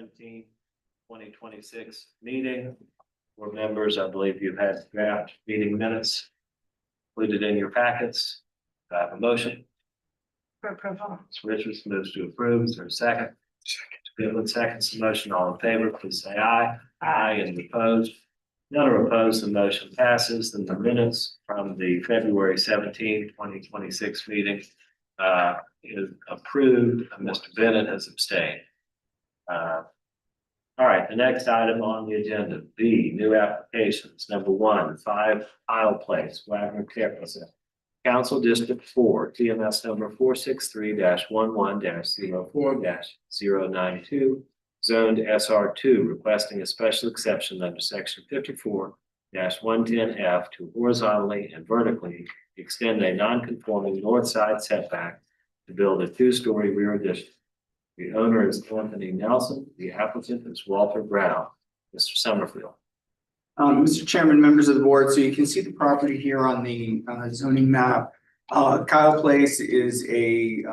17, 2026 meeting. Board members, I believe you've had draft meeting minutes included in your packets. Do I have a motion? For approval. Ms. Richards moves to approve. Is there a second? Goodwin seconds the motion. All in favor, please say aye. Aye. Any opposed? None are opposed. The motion passes. Then the minutes from the February 17, 2026 meeting is approved. Mr. Bennett has abstained. All right, the next item on the agenda, B, new applications. Number 1, 5 Isle Place, Wagner Care Facility. Council District 4, TMS number 463-11-04-092, zoned SR2, requesting a special exception under section 54-110F to horizontally and vertically extend a non-conforming north side setback to build a 2-story rear addition. The owner is Anthony Nelson. The applicant is Walter Brown. Mr. Summerfield. Mr. Chairman, members of the board, so you can see the property here on the zoning map. Kyle Place is a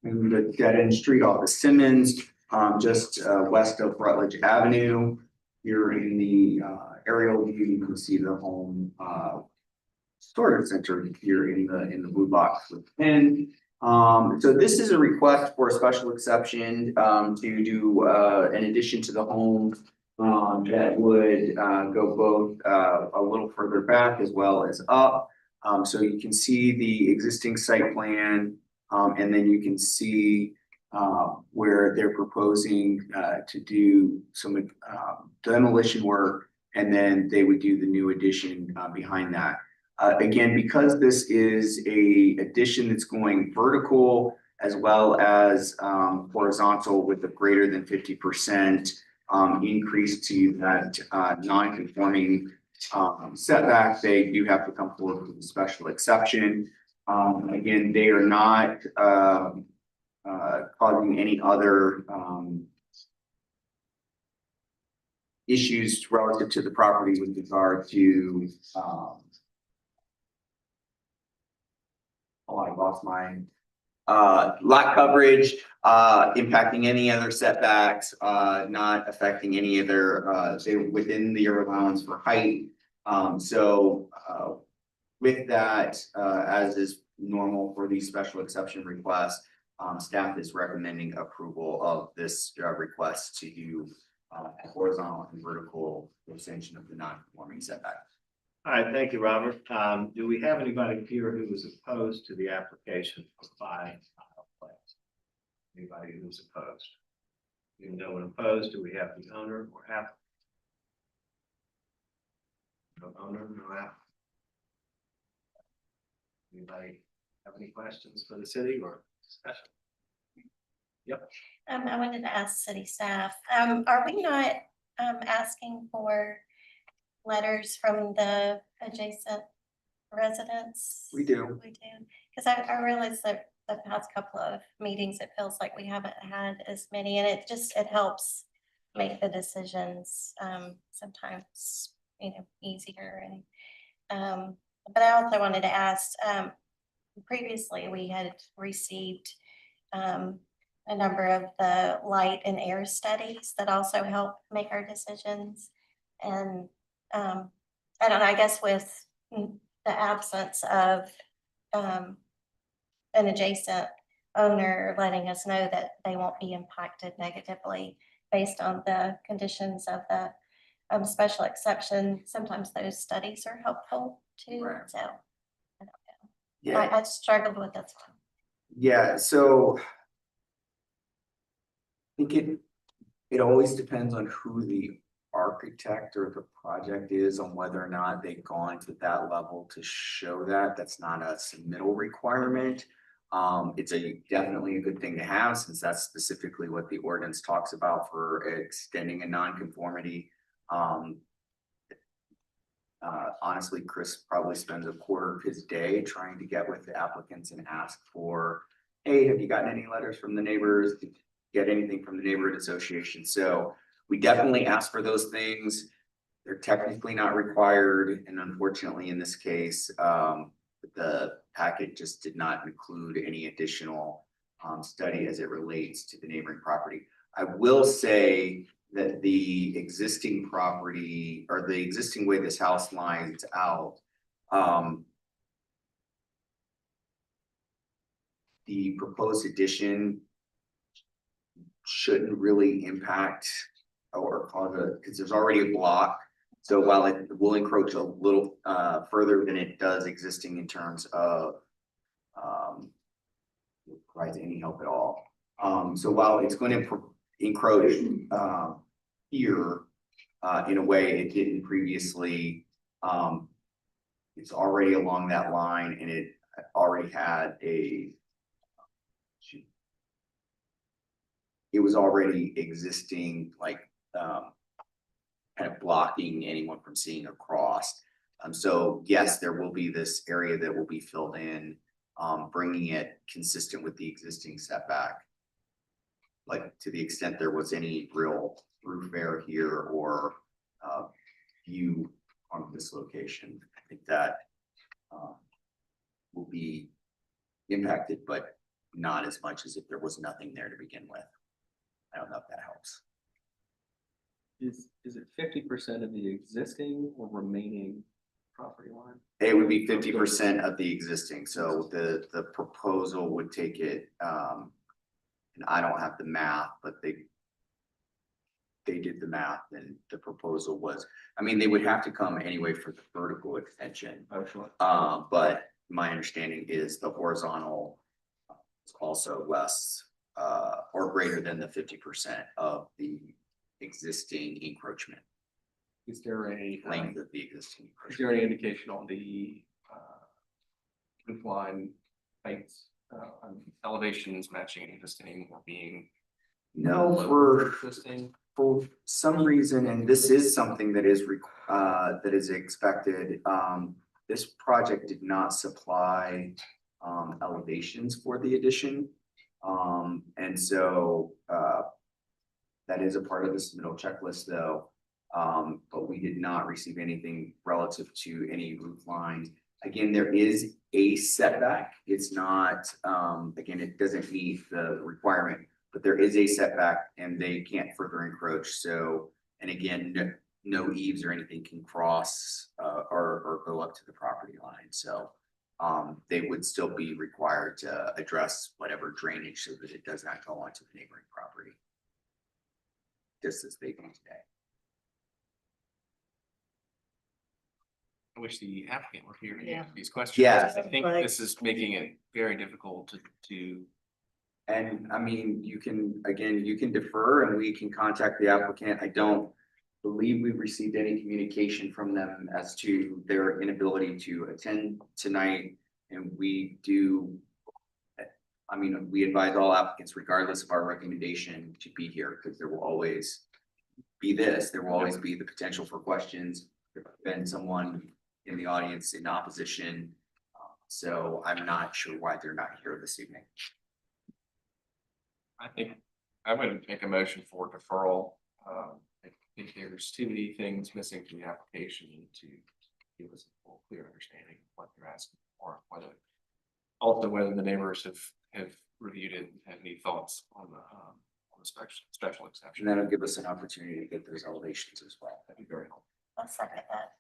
in the dead end street off of Simmons, just west of Rutledge Avenue. Here in the aerial view, you can see the home storage center here in the blue box with the pin. So this is a request for a special exception to do an addition to the home that would go both a little further back as well as up. So you can see the existing site plan, and then you can see where they're proposing to do some demolition work, and then they would do the new addition behind that. Again, because this is a addition that's going vertical as well as horizontal with a greater than 50% increase to that non-conforming setback, they do have to come forward with a special exception. Again, they are not causing any other issues relative to the property with regard to I lost my lot coverage, impacting any other setbacks, not affecting any other, say within the allowance for height. So with that, as is normal for these special exception requests, staff is recommending approval of this request to do horizontal and vertical extension of the non-conforming setback. All right, thank you, Robert. Do we have anybody here who is opposed to the application for 5 Isle Place? Anybody who's opposed? Even no one opposed, do we have the owner or applicant? No owner, no applicant. Anybody have any questions for the city or discussion? Yep. I wanted to ask city staff, are we not asking for letters from the adjacent residents? We do. We do, because I realized that the past couple of meetings, it feels like we haven't had as many, and it helps make the decisions sometimes, easier. And but I also wanted to ask, previously we had received a number of the light and air studies that also help make our decisions. And I don't know, I guess with the absence of an adjacent owner letting us know that they won't be impacted negatively based on the conditions of the special exception, sometimes those studies are helpful too. Right. So I don't know. Yeah. I struggled with this one. Yeah, so I think it always depends on who the architect or the project is, on whether or not they've gone to that level to show that. That's not a submittal requirement. It's definitely a good thing to have, since that's specifically what the ordinance talks about for extending a non-conformity. Honestly, Chris probably spends a quarter of his day trying to get with the applicants and ask for, hey, have you gotten any letters from the neighbors? Did you get anything from the neighborhood association? So we definitely ask for those things. They're technically not required, and unfortunately in this case, the packet just did not include any additional study as it relates to the neighboring property. I will say that the existing property or the existing way this house lines out, the proposed addition shouldn't really impact or cause because there's already a block. So while it will encroach a little further than it does existing in terms of provides any help at all. So while it's going to encroach here in a way it didn't previously, it's already along that line and it already had it was already existing, like kind of blocking anyone from seeing across. So yes, there will be this area that will be filled in, bringing it consistent with the existing setback. Like to the extent there was any real roof air here or view on this location, I think that will be impacted, but not as much as if there was nothing there to begin with. I don't know if that helps. Is it 50% of the existing or remaining property line? It would be 50% of the existing, so the proposal would take it, and I don't have the math, but they did the math and the proposal was, I mean, they would have to come anyway for the vertical extension. Oh, sure. But my understanding is the horizontal is also less or greater than the 50% of the existing encroachment, Is there a length of the existing. Is there any indication on the roof line heights, elevations matching existing or being No, below for existing? some reason, and this is something that is expected, this project did not supply elevations for the addition. And so that is a part of the submittal checklist though. But we did not receive anything relative to any roof lines. Again, there is a setback. It's not, again, it doesn't meet the requirement, but there is a setback and they can't further encroach. So, and again, no eaves or anything can cross or go up to the property line. So they would still be required to address whatever drainage so that it does not go onto the neighboring property. Just as they do today. I wish the applicant were here to Yeah. answer these questions. Yeah. I think Like- this is making it very difficult to. And I mean, you can, again, you can defer and we can contact the applicant. I don't believe we've received any communication from them as to their inability to attend tonight. And we do, I mean, we advise all applicants, regardless of our recommendation, to be here because there will always be this, there will always be the potential for questions. There's been someone in the audience in opposition. So I'm not sure why they're not here this evening. I think I would make a motion for deferral. I think there's too many things missing from the application to give us a full clear understanding of what they're asking for, whether the neighbors have reviewed it and have any thoughts on the special exception. And that'll give us an opportunity to get those elevations as well. That'd be very helpful. I'll second that.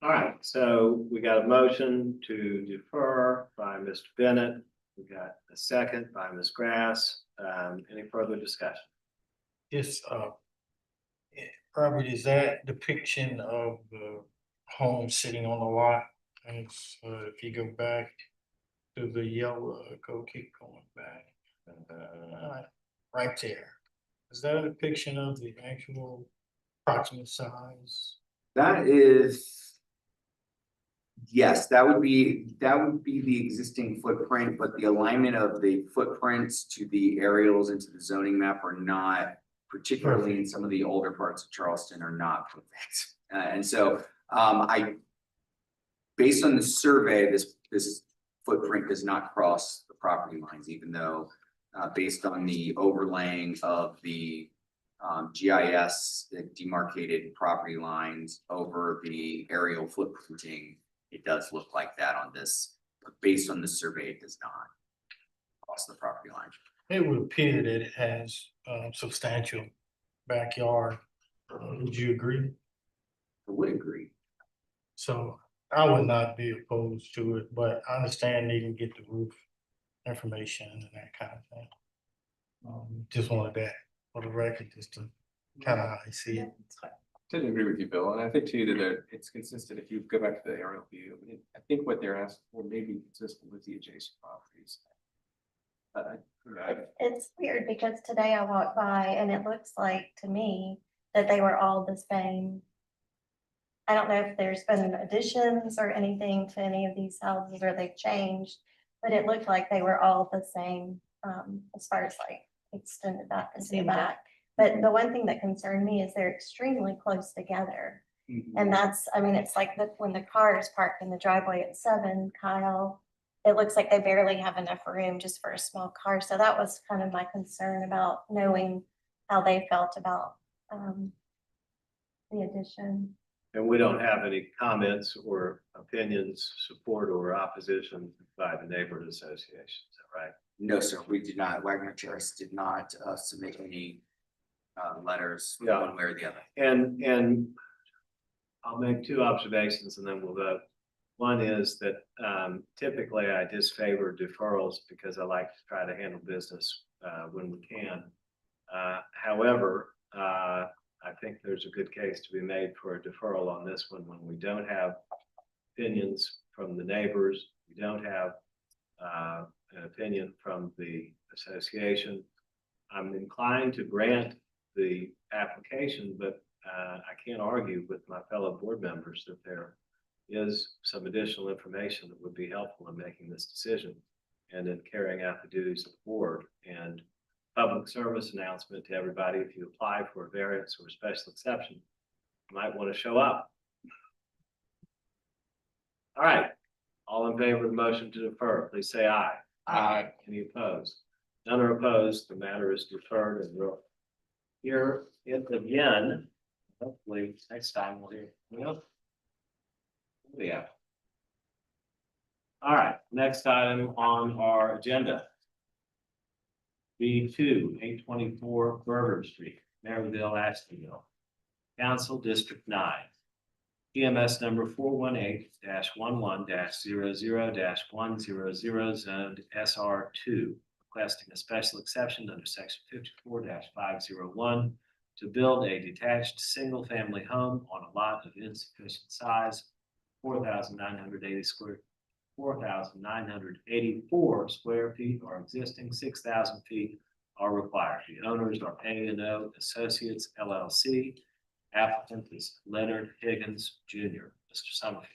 All right, so we got a motion to defer by Mr. Bennett. We got a second by Ms. Grass. Any further discussion? This property, is that depiction of the home sitting on the lot? And if you go back to the yellow, keep going back. Right there. Is that a depiction of the actual approximate size? That is. Yes, that would be the existing footprint, but the alignment of the footprints to the aerials into the zoning map are not, particularly in some of the older parts of Charleston, are not perfect. And so based on the survey, this footprint does not cross the property lines, even though based on the overlaying of the GIS, the demarcated property lines over the aerial footprinting, it does look like that on this, but based on the survey, it does not cross the property line. it would appear that it has substantial backyard. Would you agree? I would agree. So I would not be opposed to it, but I understand needing to get the roof information and that kind of thing. Just wanted that for the record, just to kind of how I see it. Didn't agree with you, Bill, and I think too that it's consistent, if you go back to the aerial view, I think what they're asking for may be consistent with the adjacent properties. It's weird because today I walked by and it looks like to me that they were all the same. I don't know if there's been additions or anything to any of these houses or they've changed, but it looked like they were all the same, as far as like extended back and the back. But the one thing that concerned me is they're extremely close together. And that's, I mean, it's like when the car is parked in the driveway at 7, Kyle, it looks like they barely have enough room just for a small car. So that was kind of my concern about knowing how they felt about the addition. And we don't have any comments or opinions, support or opposition by the neighborhood association, is that right? No, sir, we did not, Wagner Terrace did not submit any letters Yeah. one way or the other. And I'll make 2 observations and then we'll vote. One is that typically I disfavor deferrals because I like to try to handle business when we can. However, I think there's a good case to be made for a deferral on this one when we don't have opinions from the neighbors. We don't have an opinion from the association. I'm inclined to grant the application, but I can't argue with my fellow board members that there is some additional information that would be helpful in making this decision and in carrying out the duties of the board. And public service announcement to everybody, if you apply for a variance or a special exception, you might want to show up. All right, all in favor of the motion to defer, please say aye. Aye. Any opposed? None are opposed, the matter is deferred and we'll hear it again. Hopefully next time we'll hear. Yeah. All right, next item on our agenda. B2, 824 Burger Street, Maryville, Ashtonville. Council District 9. EMS number 418-11-00-100 zoned SR2, requesting a special exception under section 54-501 to build a detached single-family home on a lot of insufficient size, 4,984 square feet are existing, 6,000 feet are required. The owners are A&O Associates LLC. Applicant is Leonard Higgins Jr. Mr. Summerfield.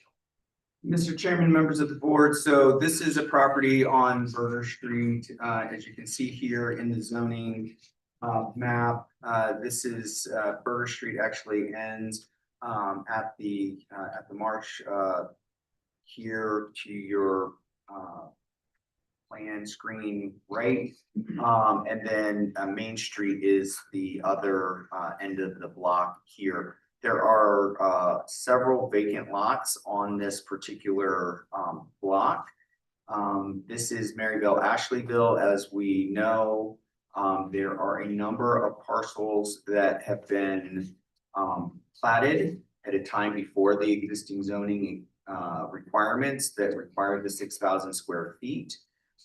Mr. Chairman, members of the board, so this is a property on Burger Street, as you can see here in the zoning map. This is Burger Street actually ends at the march here to your plan screen right, and then Main Street is the other end of the block here. There are several vacant lots on this particular block. This is Maryville, Ashleyville. As we know, there are a number of parcels that have been platted at a time before the existing zoning requirements that require the 6,000 square feet.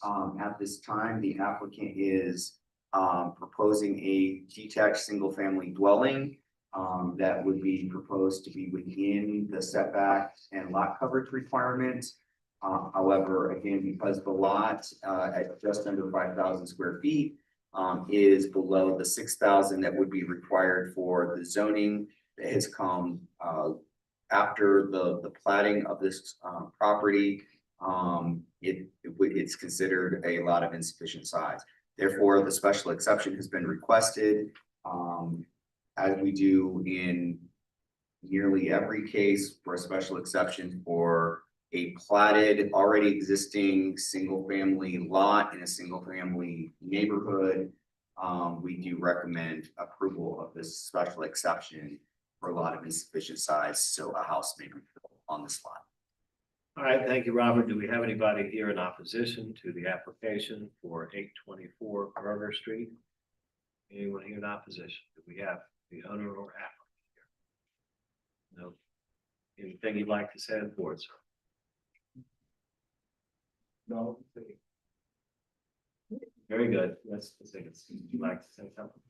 At this time, the applicant is proposing a detached single-family dwelling that would be proposed to be within the setback and lot coverage requirements. However, again, because the lot at just under 5,000 square feet is below the 6,000 that would be required for the zoning that has come after the platting of this property, it's considered a lot of insufficient size. Therefore, the special exception has been requested, as we do in nearly every case for a special exception for a platted, already existing single-family lot in a single-family neighborhood. We do recommend approval of this special exception for a lot of insufficient size, so a house may be built on this lot. All right, thank you, Robert. Do we have anybody here in opposition to the application for 824 Burger Street? Anyone here in opposition? Do we have the owner or applicant here? No. Anything you'd like to say to the board, sir? No. Very good. Let's take it. Would you like to say something?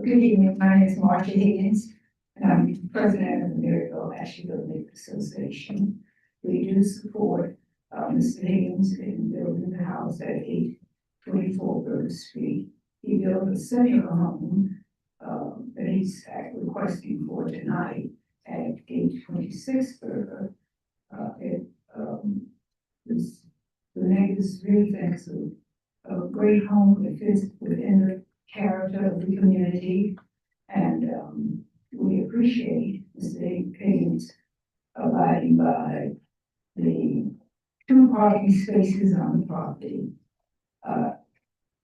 Good evening, my name is Marcia Higgins, and I'm president of the Maryville Asheville Lake Association. We do support, Mr. Higgins in building the house at 824 Burger Street. He built a similar home, that he's requesting for tonight at 826 Burger. The neighbors really think it's a great home that fits within the character of the community, and we appreciate Mr. Higgins abiding by the 2 parking spaces on the property. The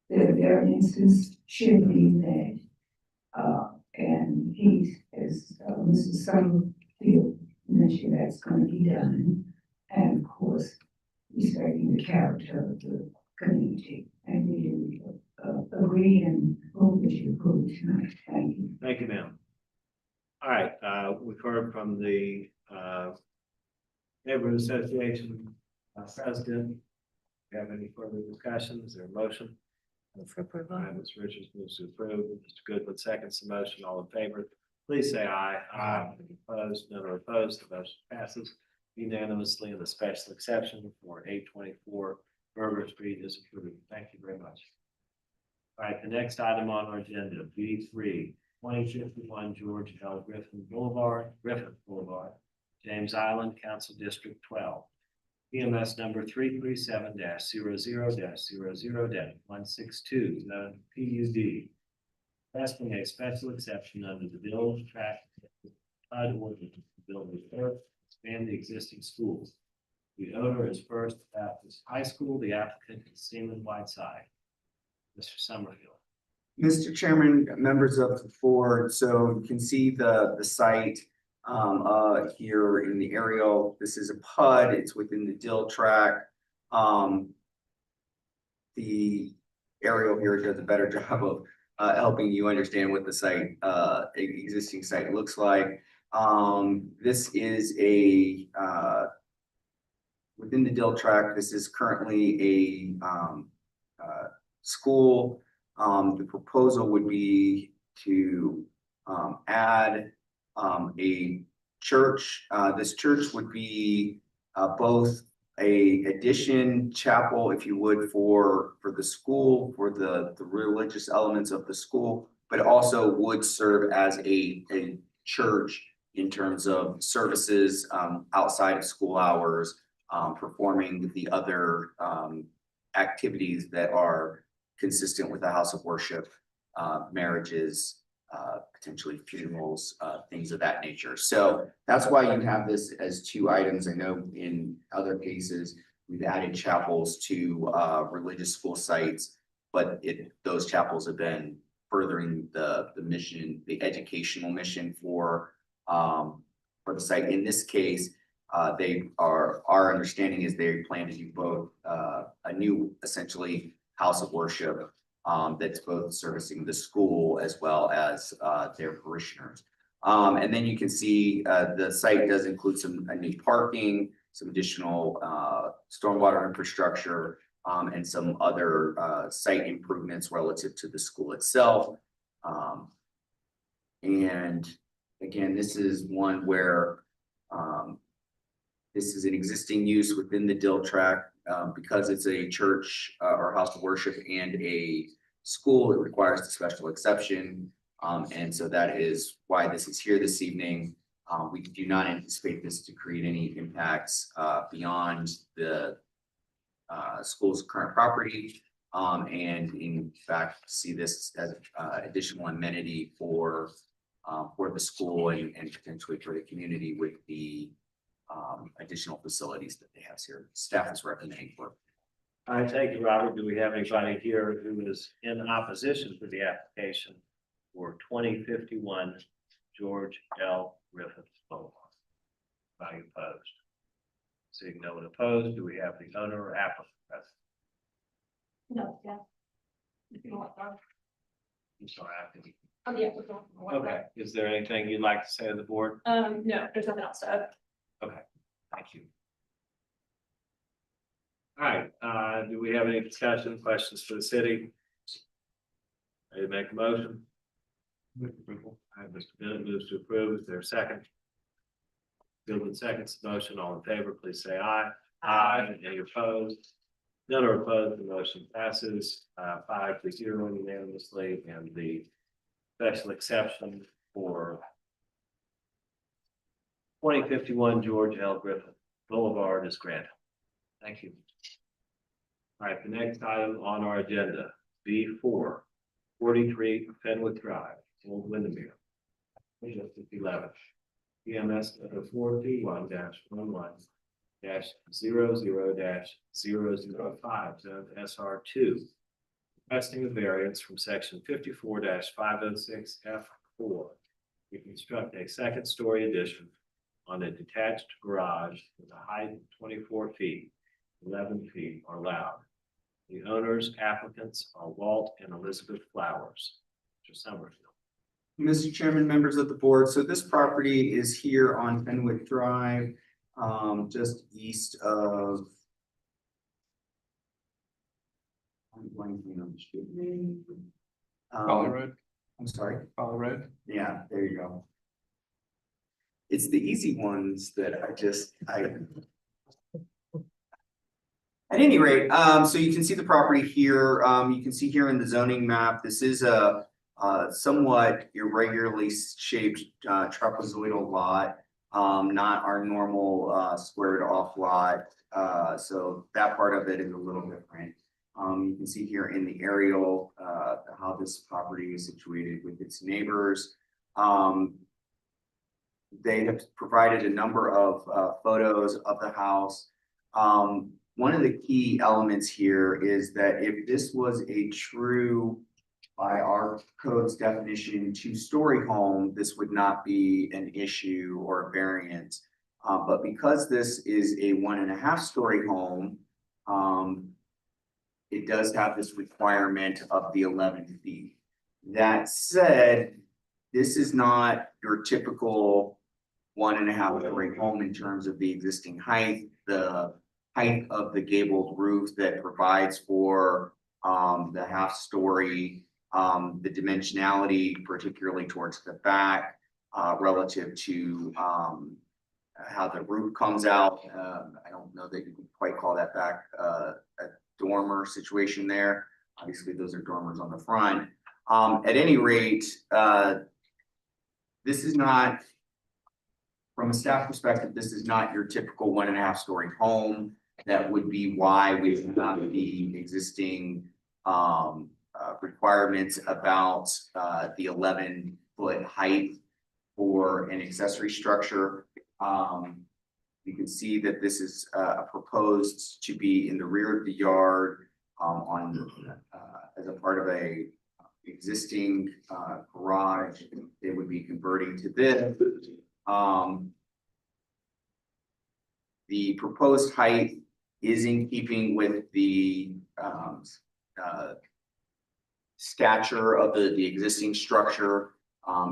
variances should be met, and he's, as Mr. Summerfield mentioned, that's going to be done, and of course, respecting the character of the community, and we do agree and hope that you approve tonight. Thank you. Thank you, ma'am. All right, we've heard from the neighborhood association president. Do you have any further discussion? Is there a motion? For approval. All right, Ms. Richards moves to approve. Mr. Goodwin seconds the motion. All in favor, please say aye. Aye. Opposed, none are opposed. The motion passes unanimously, and the special exception for 824 Burger Street is approved. Thank you very much. All right, the next item on our agenda, B3, 2051 George L. Griffin Boulevard, James Island, Council District 12. PMS number 337-00-00-162, zone PUD. Asking a special exception under the build track PUD ordinance to build the earth, expand the existing schools. The owner is First Baptist High School. The applicant is Seaman Whiteside. Mr. Summerfield. Mr. Chairman, members of the board, so you can see the site here in the aerial. This is a PUD. It's within the dill track. The aerial here does a better job of helping you understand what the site, existing site looks like. This is a within the dill track. This is currently a school. The proposal would be to add a church. This church would be both a addition chapel, if you would, for the school, for the religious elements of the school, but also would serve as a church in terms of services outside of school hours, performing the other activities that are consistent with the house of worship, marriages, potentially funerals, things of that nature. So that's why you have this as 2 items. I know in other cases, we've added chapels to religious school sites, but those chapels have been furthering the mission, the educational mission for the site. In this case, our understanding is they plan to do both a new, essentially, house of worship that's both servicing the school as well as their parishioners. And then you can see the site does include some new parking, some additional stormwater infrastructure, and some other site improvements relative to the school itself. And again, this is one where this is an existing use within the dill track. Because it's a church or house of worship and a school, it requires a special exception. And so that is why this is here this evening. We do not anticipate this to create any impacts beyond the school's current property. And in fact, see this as additional amenity for the school and potentially for the community with the additional facilities that they have here. Staff is recommending for. All right, thank you, Robert. Do we have anybody here who is in opposition to the application for 2051 George L. Griffith Boulevard. Anybody opposed? Seeing no one opposed, do we have the owner or applicant present? No, yeah. If you want that. I'm sorry, I can. Oh, yeah. we don't- Okay, is there anything you'd like to say to the board? No, there's nothing else to add. Thank you. All right, do we have any discussion, questions for the city? Ready to make a motion? Move approval. All right, Mr. Bennett moves to approve. Is there a second? Goodwin seconds the motion. All in favor, please say aye. Aye. Any opposed? None are opposed. The motion passes 5-0 unanimously, and the special exception for 2051 George L. Griffith Boulevard is granted. Thank you. All right, the next item on our agenda, B4, 43 Fenwick Drive, Old Windermere. 11. EMS number 421-11-00-005, zone SR2. Requesting a variance from section 54-506F4 to construct a second-story addition on a detached garage with a height of 24 feet, 11 feet are allowed. The owners applicants are Walt and Elizabeth Flowers. Mr. Summerfield. Mr. Chairman, members of the board, so this property is here on Fenwick Drive, just east of. I'm blanking on the street name. Follow Road, I'm sorry. Follow Road. Yeah, there you go. It's the easy ones that At any rate, so you can see the property here, you can see here in the zoning map, this is a somewhat irregularly shaped trapezoidal lot. Not our normal squared off lot, so that part of it is a little different. You can see here in the aerial how this property is situated with its neighbors. They have provided a number of photos of the house. One of the key elements here is that if this was a true, by our code's definition, two-story home, this would not be an issue or a variance. But because this is a 1.5-story home, it does have this requirement of the 11 feet. That said, this is not your typical 1.5-story home in terms of the existing height, the height of the gabled roof that provides for the half-story, the dimensionality, particularly towards the back, relative to how the roof comes out. I don't know that you can quite call that back a dormer situation there. Obviously, those are dormers on the front. At any rate, this is not, from a staff perspective, this is not your typical 1.5-story home. That would be why we have not the existing requirements about the 11-foot height for an accessory structure. You can see that this is proposed to be in the rear of the yard as a part of a existing garage. They would be converting to this. The proposed height is in keeping with the stature of the existing structure.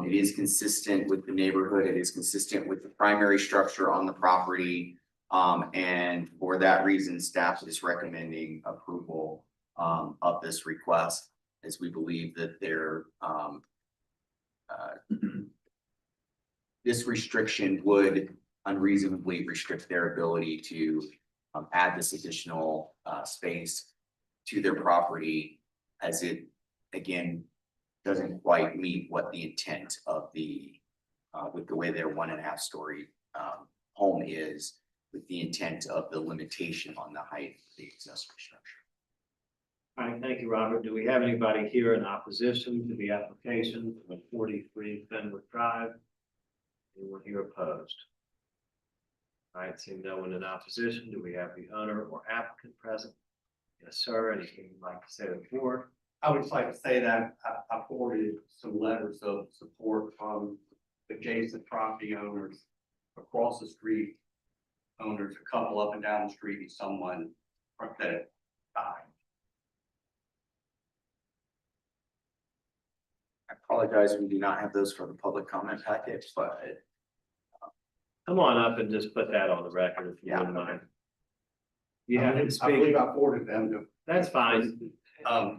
It is consistent with the neighborhood. It is consistent with the primary structure on the property. And for that reason, staff is recommending approval of this request, as we believe that this restriction would unreasonably restrict their ability to add this additional space to their property, as it, again, doesn't quite meet what the intent of the with the way their 1.5-story home is, with the intent of the limitation on the height of the accessory structure. All right, thank you, Robert. Do we have anybody here in opposition to the application of 43 Fenwick Drive? Anyone here opposed? All right, seeing no one in opposition, do we have the owner or applicant present? Yes, sir. Anything you'd like to say to the board? I would just like to say that I forwarded some letters of support from adjacent property owners across the street. Owners, a couple up and down the street, and someone that died. I apologize, we do not have those for the public comment package, but Come on up and just put that on the record if you Yeah. wouldn't mind. You have to I believe speak, I forwarded them to, that's fine, I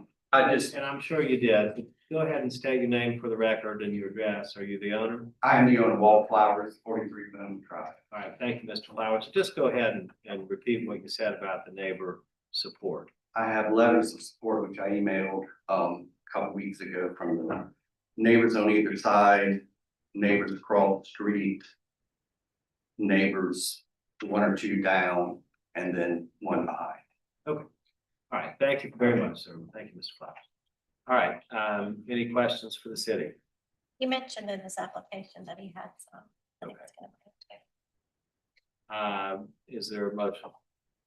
just, and I'm sure you did. Go ahead and state your name for the record and your address. Are you the owner? I am the owner of Wallflowers, 43 Boone Drive. All right, thank you, Mr. Flowers. Just go ahead and repeat what you said about the neighbor support. I have letters of support which I emailed a couple weeks ago from the neighbors on either side, neighbors across the street, neighbors one or two down, and then one behind. All right, thank you very much, sir. Thank you, Mr. Flowers. All right, any questions for the city? You mentioned in this application that he had some. I think it's gonna be okay. Is there a motion?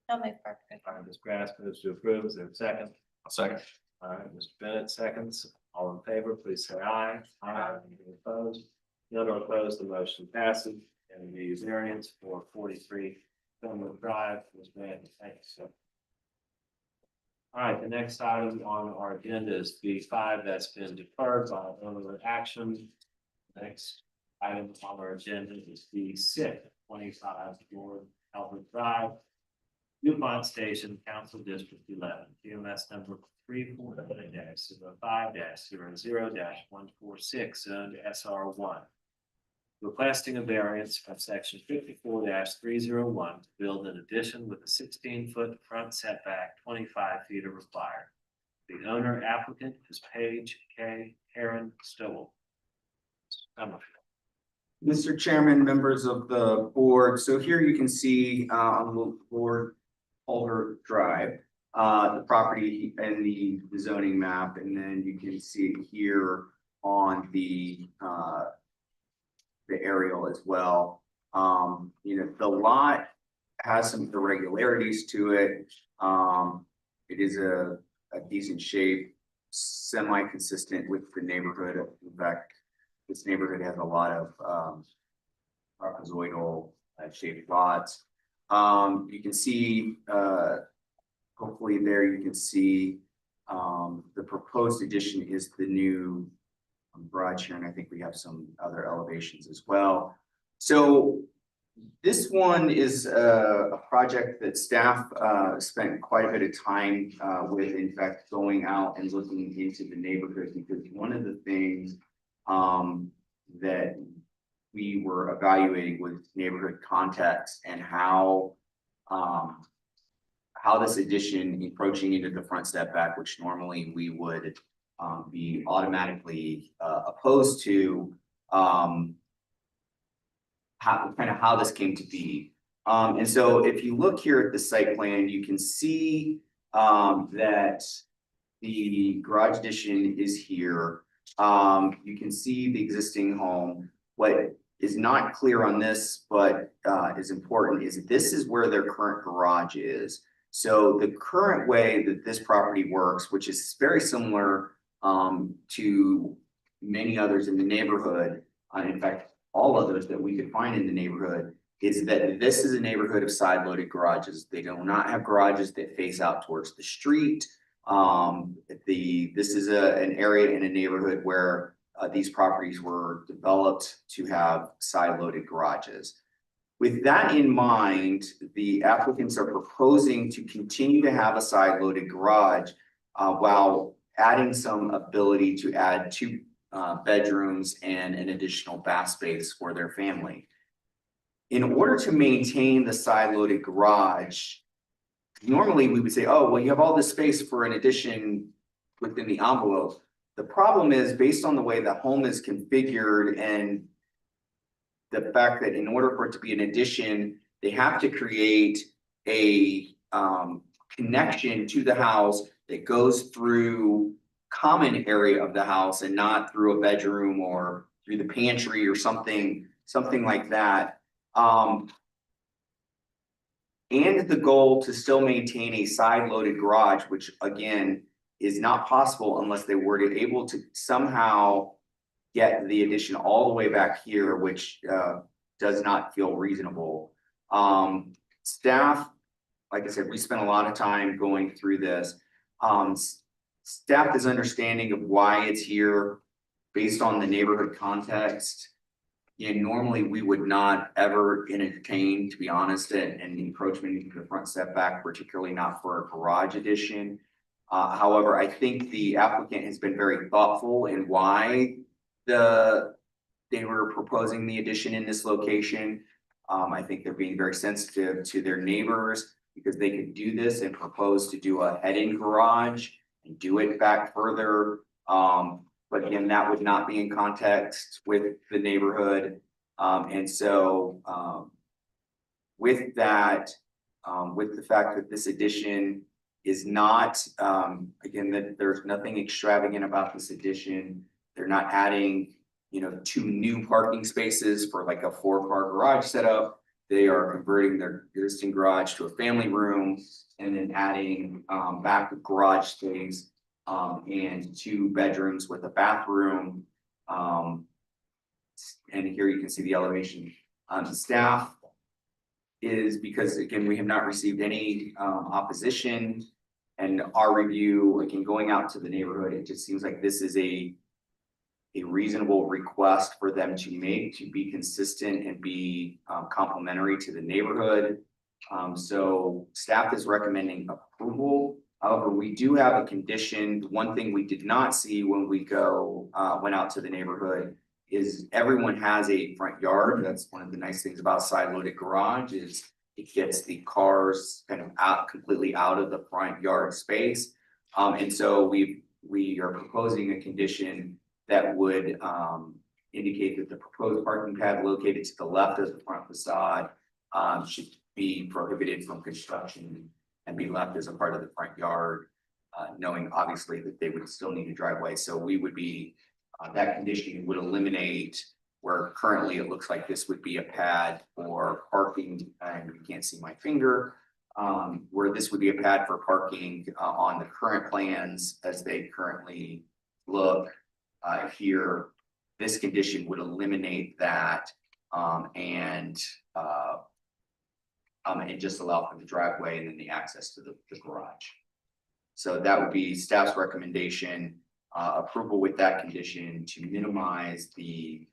I'll move for approval. All right, Ms. Grass moves to approve. Is there a second? I'll second. All right, Mr. Bennett seconds. All in favor, please say aye. Aye. Any opposed? None are opposed. The motion passes. And the variance for 43 Glenwood Drive was granted. Thank you, sir. All right, the next item on our agenda is B5 that's been deferred by earlier action. Next item on our agenda is B6, 25 Lord Albert Drive, DuPont Station, Council District 11, PMS number 347-05-00-146, zoned SR1. Requesting a variance from section 54-301 to build an addition with a 16-foot front setback, 25 feet are required. The owner applicant is Paige K. Heron Stowell. Mr. Chairman, members of the board, so here you can see on the Lord Culver Drive, the property and the zoning map, and then you can see it here on the aerial as well. The lot has some irregularities to it. It is a decent shape, semi-consistent with the neighborhood. In fact, this neighborhood has a lot of trapezoidal shaped lots. You can see, hopefully there you can see the proposed addition is the new garage here, and I think we have some other elevations as well. So this one is a project that staff spent quite a bit of time with, in fact, going out and looking into the neighborhood, because one of the things that we were evaluating was neighborhood context and how this addition encroaching into the front setback, which normally we would be automatically opposed to, how this came to be. And so if you look here at the site plan, you can see that the garage addition is here. You can see the existing home. What is not clear on this, but is important, is this is where their current garage is. So the current way that this property works, which is very similar to many others in the neighborhood, in fact, all others that we could find in the neighborhood, is that this is a neighborhood of side-loaded garages. They do not have garages that face out towards the street. This is an area in a neighborhood where these properties were developed to have side-loaded garages. With that in mind, the applicants are proposing to continue to have a side-loaded garage while adding some ability to add 2 bedrooms and an additional bath space for their family. In order to maintain the side-loaded garage, normally we would say, oh, well, you have all this space for an addition within the envelope. The problem is, based on the way the home is configured and the fact that in order for it to be an addition, they have to create a connection to the house that goes through common area of the house and not through a bedroom or through the pantry or something like that. And the goal to still maintain a side-loaded garage, which again is not possible unless they were to able to somehow get the addition all the way back here, which does not feel reasonable. Staff, like I said, we spent a lot of time going through this. Staff is understanding of why it's here based on the neighborhood context. And normally we would not ever entertain, to be honest, an encroachment into the front setback, particularly not for a garage addition. However, I think the applicant has been very thoughtful in why they were proposing the addition in this location. I think they're being very sensitive to their neighbors because they could do this and propose to do a head-in garage and do it back further. But again, that would not be in context with the neighborhood. And so with that, with the fact that this addition is not, again, that there's nothing extravagant about this addition. They're not adding, 2 new parking spaces for like a 4-car garage setup. They are converting their existing garage to a family room and then adding back garage space and 2 bedrooms with a bathroom. And here you can see the elevation. Staff is, because again, we have not received any opposition, and our review, again, going out to the neighborhood, it just seems like this is a reasonable request for them to make, to be consistent and be complementary to the neighborhood. So staff is recommending approval. However, we do have a condition. One thing we did not see when we went out to the neighborhood is everyone has a front yard. That's one of the nice things about side-loaded garage is it gets the cars kind of completely out of the front yard space. And so we are proposing a condition that would indicate that the proposed parking pad located to the left of the front facade should be prohibited from construction and be left as a part of the front yard, knowing obviously that they would still need a driveway. So we would be, that condition would eliminate where currently it looks like this would be a pad for parking, and you can't see my finger, where this would be a pad for parking on the current plans as they currently look. Here, this condition would eliminate that and just allow for the driveway and then the access to the garage. So that would be staff's recommendation, approval with that condition to minimize the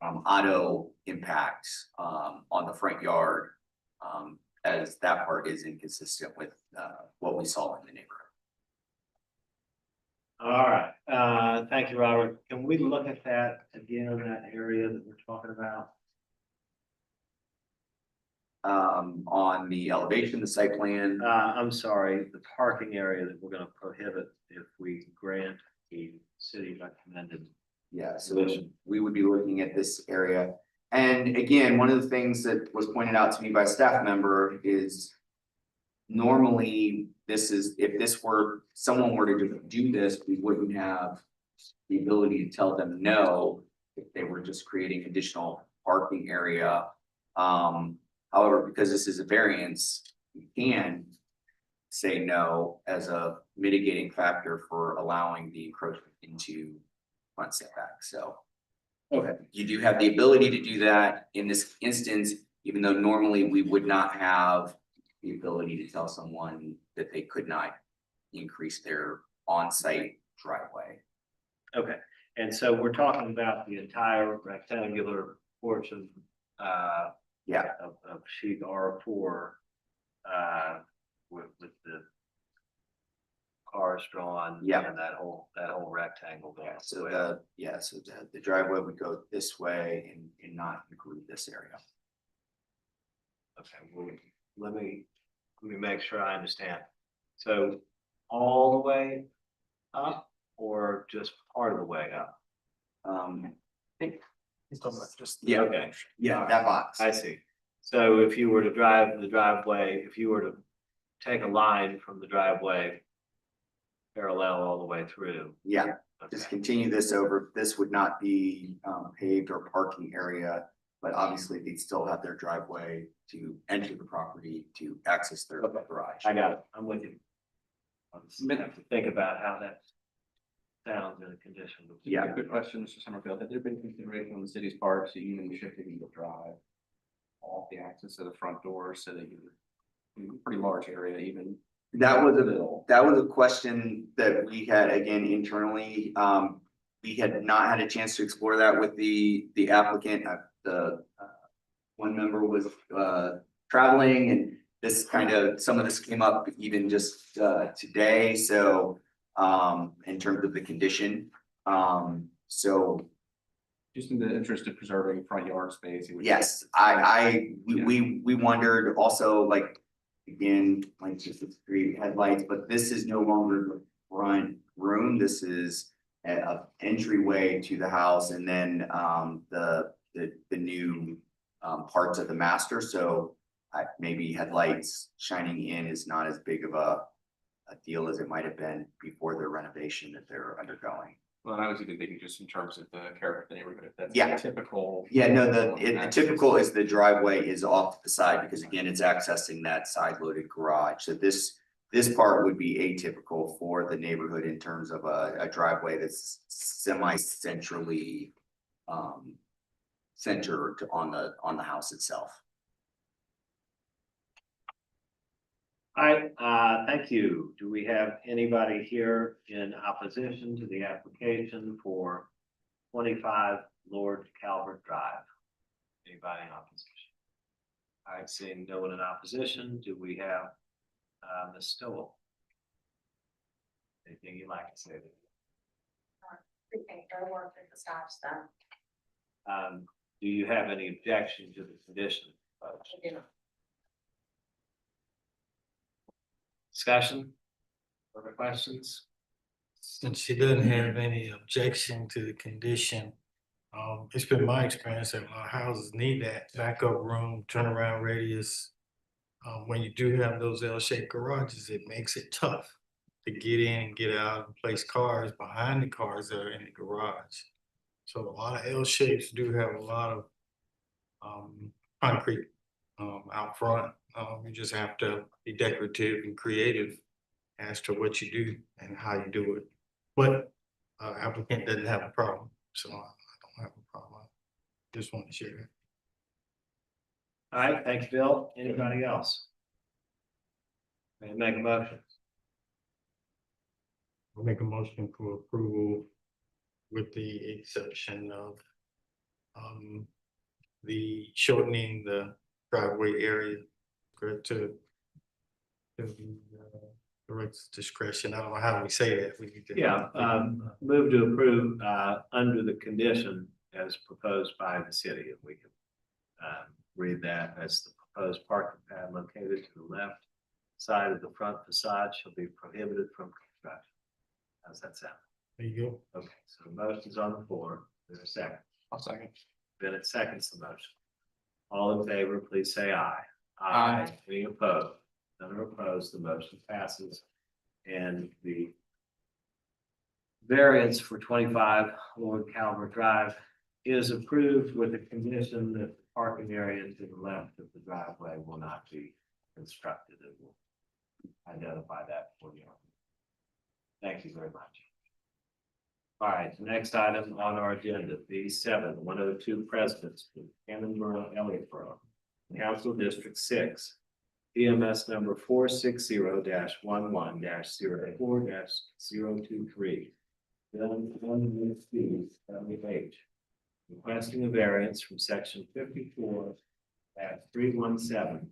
auto impacts on the front yard, as that part is inconsistent with what we saw in the neighborhood. All right, thank you, Robert. Can we look at that again, that area that we're talking about? On the elevation, the site plan. I'm sorry, the parking area that we're gonna prohibit if we grant the city recommended. Yeah, so we would be looking at this area. And again, one of the things that was pointed out to me by a staff member is normally this is, if this were, someone were to do this, we wouldn't have the ability to tell them no if they were just creating additional parking area. However, because this is a variance, we can say no as a mitigating factor for allowing the encroachment into front setback. So okay, you do have the ability to do that in this instance, even though normally we would not have the ability to tell someone that they could not increase their on-site driveway. Okay, and so we're talking about the entire rectangular portion Yeah, of sheet R4 with the cars drawn. Yeah. And that whole rectangle there. so the driveway would go this way and not include this area. Okay, well, let me make sure I understand. So all the way up or just part of the way up? I think, He's talking about just. yeah, Okay. yeah, that box. I see. So if you were to drive the driveway, if you were to take a line from the driveway parallel all the way through. Yeah, just Okay, continue this over. This would not be paved or parking area, but obviously they'd still have their driveway to enter the property to access their Okay. garage. I got it. I'm with you. I'll just have to think about how that sounds in a condition. Yeah. Good question, Mr. Summerfield. Has there been consideration on the city's part to even shifting Eagle Drive off the access to the front door so that you, pretty large area even? That was a question that we had again internally. We had not had a chance to explore that with the applicant. One member was traveling, and this some of this came up even just today. So in terms of the condition, so Just in the interest of preserving front yard space. it would- yes, we wondered also, like, again, like just the three headlights, but this is no longer the front room. This is a entryway to the house, and then the new parts of the master. So maybe headlights shining in is not as big of a deal as it might have been before the renovation that they're undergoing. Well, I was even thinking just in terms of the character of the neighborhood, if that's Yeah. typical. Yeah, no, the typical is the driveway is off the side, because again, it's accessing that side loaded garage. So this part would be atypical for the neighborhood in terms of a driveway that's semi-centrally centered on the house itself. All right, thank you. Do we have anybody here in opposition to the application for 25 Lord Calvert Drive? Anybody in opposition? All right, seeing no one in opposition, do we have Ms. Stowell? Anything you'd like to say? Do you have any objection to the condition? Discussion? Further questions? Since she doesn't have any objection to the condition, it's been my experience that a lot of houses need that backup room, turnaround radius. When you do have those L-shaped garages, it makes it tough to get in and get out and place cars behind the cars that are in the garage. So a lot of L shapes do have a lot of concrete out front. You just have to be decorative and creative as to what you do and how you do it. But applicant doesn't have a problem, so I don't have a problem. Just want to share that. All right, thank you, Bill. Anybody else? May I make a motion? I'll make a motion for approval with the exception of the shortening the driveway area to the director's discretion. I don't know how we say that. We need to. Yeah, move to approve under the condition as proposed by the city. If we can read that as the proposed parking pad located to the left side of the front facade shall be prohibited from construction. How's that sound? There you go. Okay, so the motion's on the floor. There's a second. I'll second. Bennett seconds the motion. All in favor, please say aye. Aye. Any opposed? None are opposed. The motion passes. And the variance for 25 Lord Calvert Drive is approved with the condition that the parking area to the left of the driveway will not be constructed. It will identify that for you. Thank you very much. All right, the next item on our agenda, B7, 102 Presidents, Cannonboro, Elliotboro, Council District 6, EMS number 460-11-04-023. WH, requesting a variance from section 54-317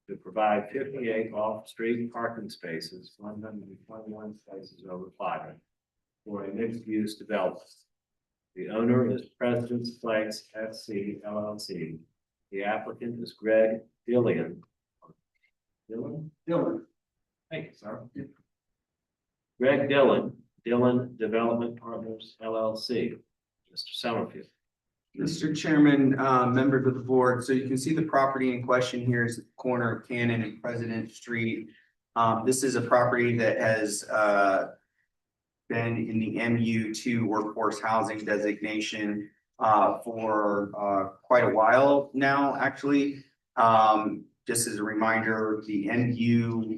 to provide 58 off-street parking spaces, 121 spaces over Flagler, for a mixed-use development. The owner is President's Place FC LLC. The applicant is Greg Dillon. Dillon. Thank you, sir. Greg Dillon Development Partners LLC. Mr. Summerfield. Mr. Chairman, members of the board, so you can see the property in question here is at the corner of Cannon and President Street. This is a property that has been in the MU2 workforce housing designation for quite a while now, actually. Just as a reminder, the MU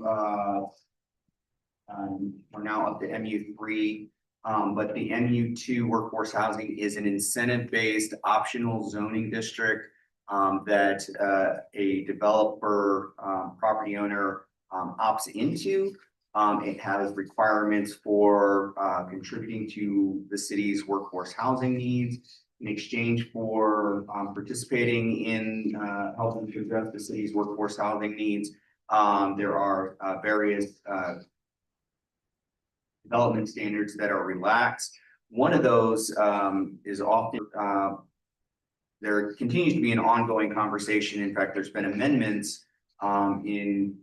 We're now up to MU3. But the MU2 workforce housing is an incentive-based optional zoning district that a developer, property owner opts into. It has requirements for contributing to the city's workforce housing needs in exchange for participating in helping to address the city's workforce housing needs. There are various development standards that are relaxed. One of those is often there continues to be an ongoing conversation. In fact, there's been amendments in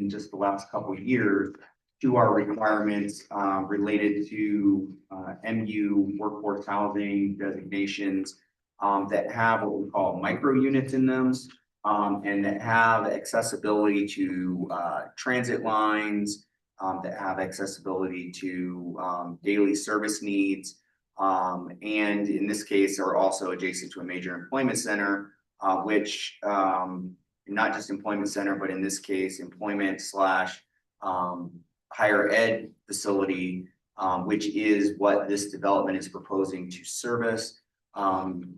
just the last couple of years to our requirements related to MU workforce housing designations that have what we call micro units in them and that have accessibility to transit lines, that have accessibility to daily service needs, and in this case are also adjacent to a major employment center, which not just employment center, but in this case, employment slash higher ed facility, which is what this development is proposing to service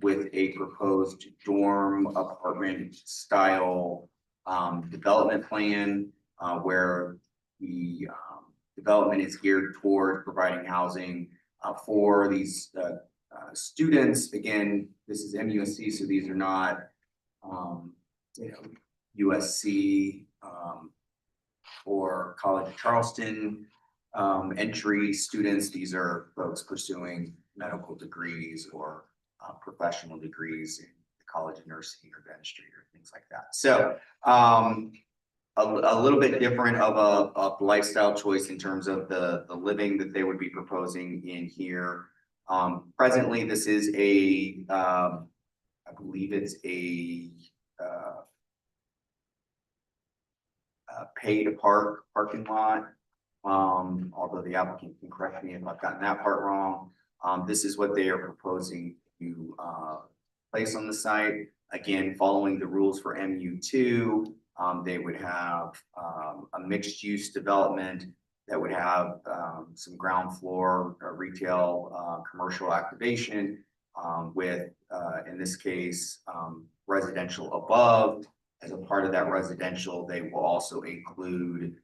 with a proposed dorm apartment style development plan where the development is geared toward providing housing for these students. Again, this is MUSC, so these are not USC or College of Charleston entry students. These are folks pursuing medical degrees or professional degrees in the College of Nursing or dentistry or things like that. So a little bit different of a lifestyle choice in terms of the living that they would be proposing in here. Presently, this is I believe it's a pay to park parking lot. Although the applicant can correct me if I've gotten that part wrong. This is what they are proposing to place on the site. Again, following the rules for MU2, they would have a mixed use development that would have some ground floor retail commercial activation with, in this case, residential above. As a part of that residential, they will also include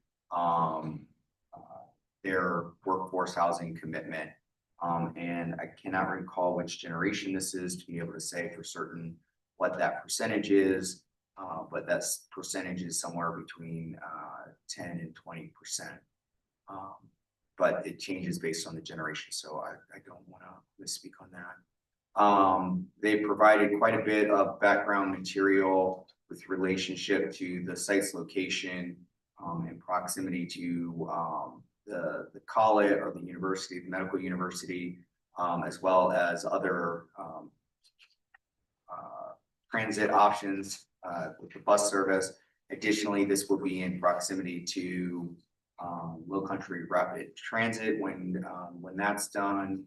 their workforce housing commitment. And I cannot recall which generation this is to be able to say for certain what that percentage is, but that's percentage is somewhere between 10 and 20%. But it changes based on the generation, so I don't want to misspeak on that. They provided quite a bit of background material with relationship to the site's location and proximity to the college or the university, the medical university, as well as other transit options with the bus service. Additionally, this will be in proximity to Low Country Rapid Transit when that's done.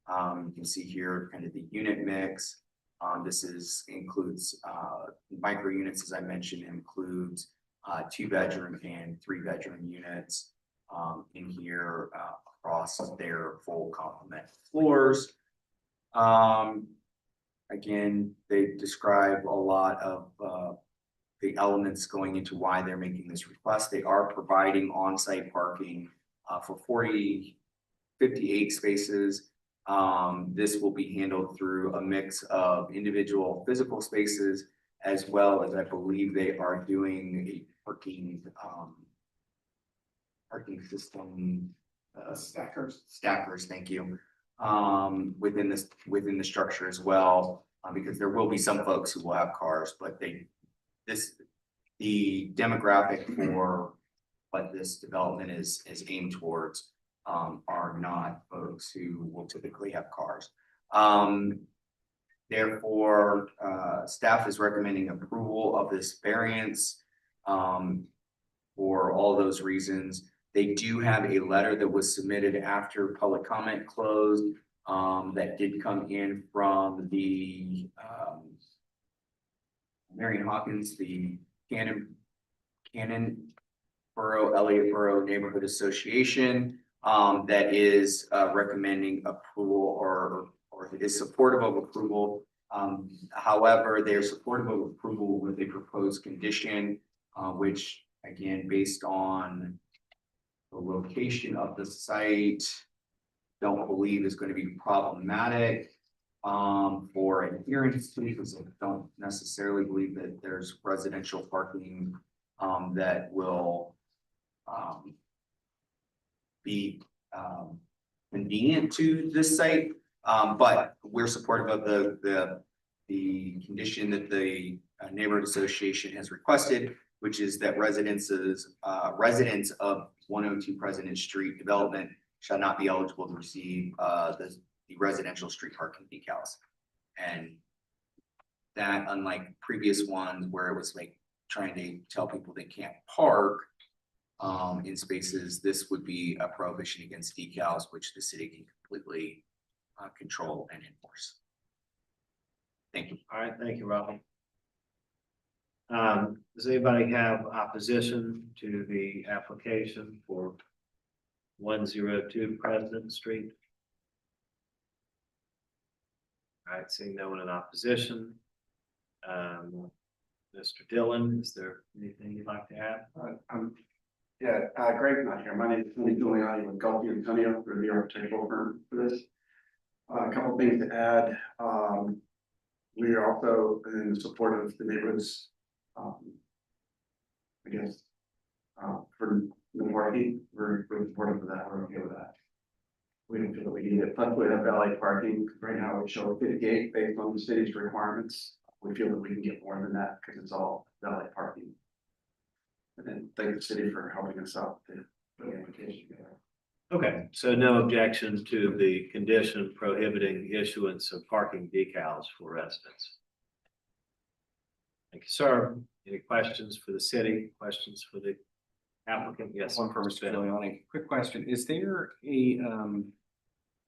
You can see here kind of the unit mix. This includes micro units, as I mentioned, includes 2-bedroom and 3-bedroom units in here across their full complement floors. Again, they describe a lot of the elements going into why they're making this request. They are providing on-site parking for 58 spaces. This will be handled through a mix of individual physical spaces, as well as I believe they are doing a parking system, stackers, thank you, within the structure as well, because there will be some folks who will have cars, but the demographic for what this development is aimed towards are not folks who will typically have cars. Therefore, staff is recommending approval of this variance for all those reasons. They do have a letter that was submitted after public comment closed that did come in from the Marion Hawkins, the Canon Elliott Borough Neighborhood Association that is recommending approval or is supportive of approval. However, they're supportive of approval with a proposed condition, which again, based on the location of the site, don't believe is going to be problematic for adherence to, because I don't necessarily believe that there's residential parking that will be convenient to this site. But we're supportive of the condition that the neighborhood association has requested, which is that residents of 102 President Street development shall not be eligible to receive the residential street parking decals. And that, unlike previous ones where it was like trying to tell people they can't park in spaces, this would be a prohibition against decals, which the city can completely control and enforce. Thank you. All right, thank you, Robbie. Does anybody have opposition to the application for 102 President Street? All right, seeing no one in opposition. Mr. Dillon, is there anything you'd like to add? Greg, not here. My name is Tony Giuliani with Gulf Antonio, we're the architectural firm for this. A couple of things to add. We are also in support of the neighborhoods. I guess for the parking, we're supportive of that. We're okay with that. We don't feel that we need it. Plus, we have valet parking right now. We show 58 based on the city's requirements. We feel that we can get more than that because it's all valet parking. And then thank the city for helping us out to put the application together. Okay, so no objection to the condition prohibiting issuance of parking decals for residents. Thank you, sir. Any questions for the city? Questions for the applicant? Yes. One for Mr. Giuliani. Quick question. Is there a,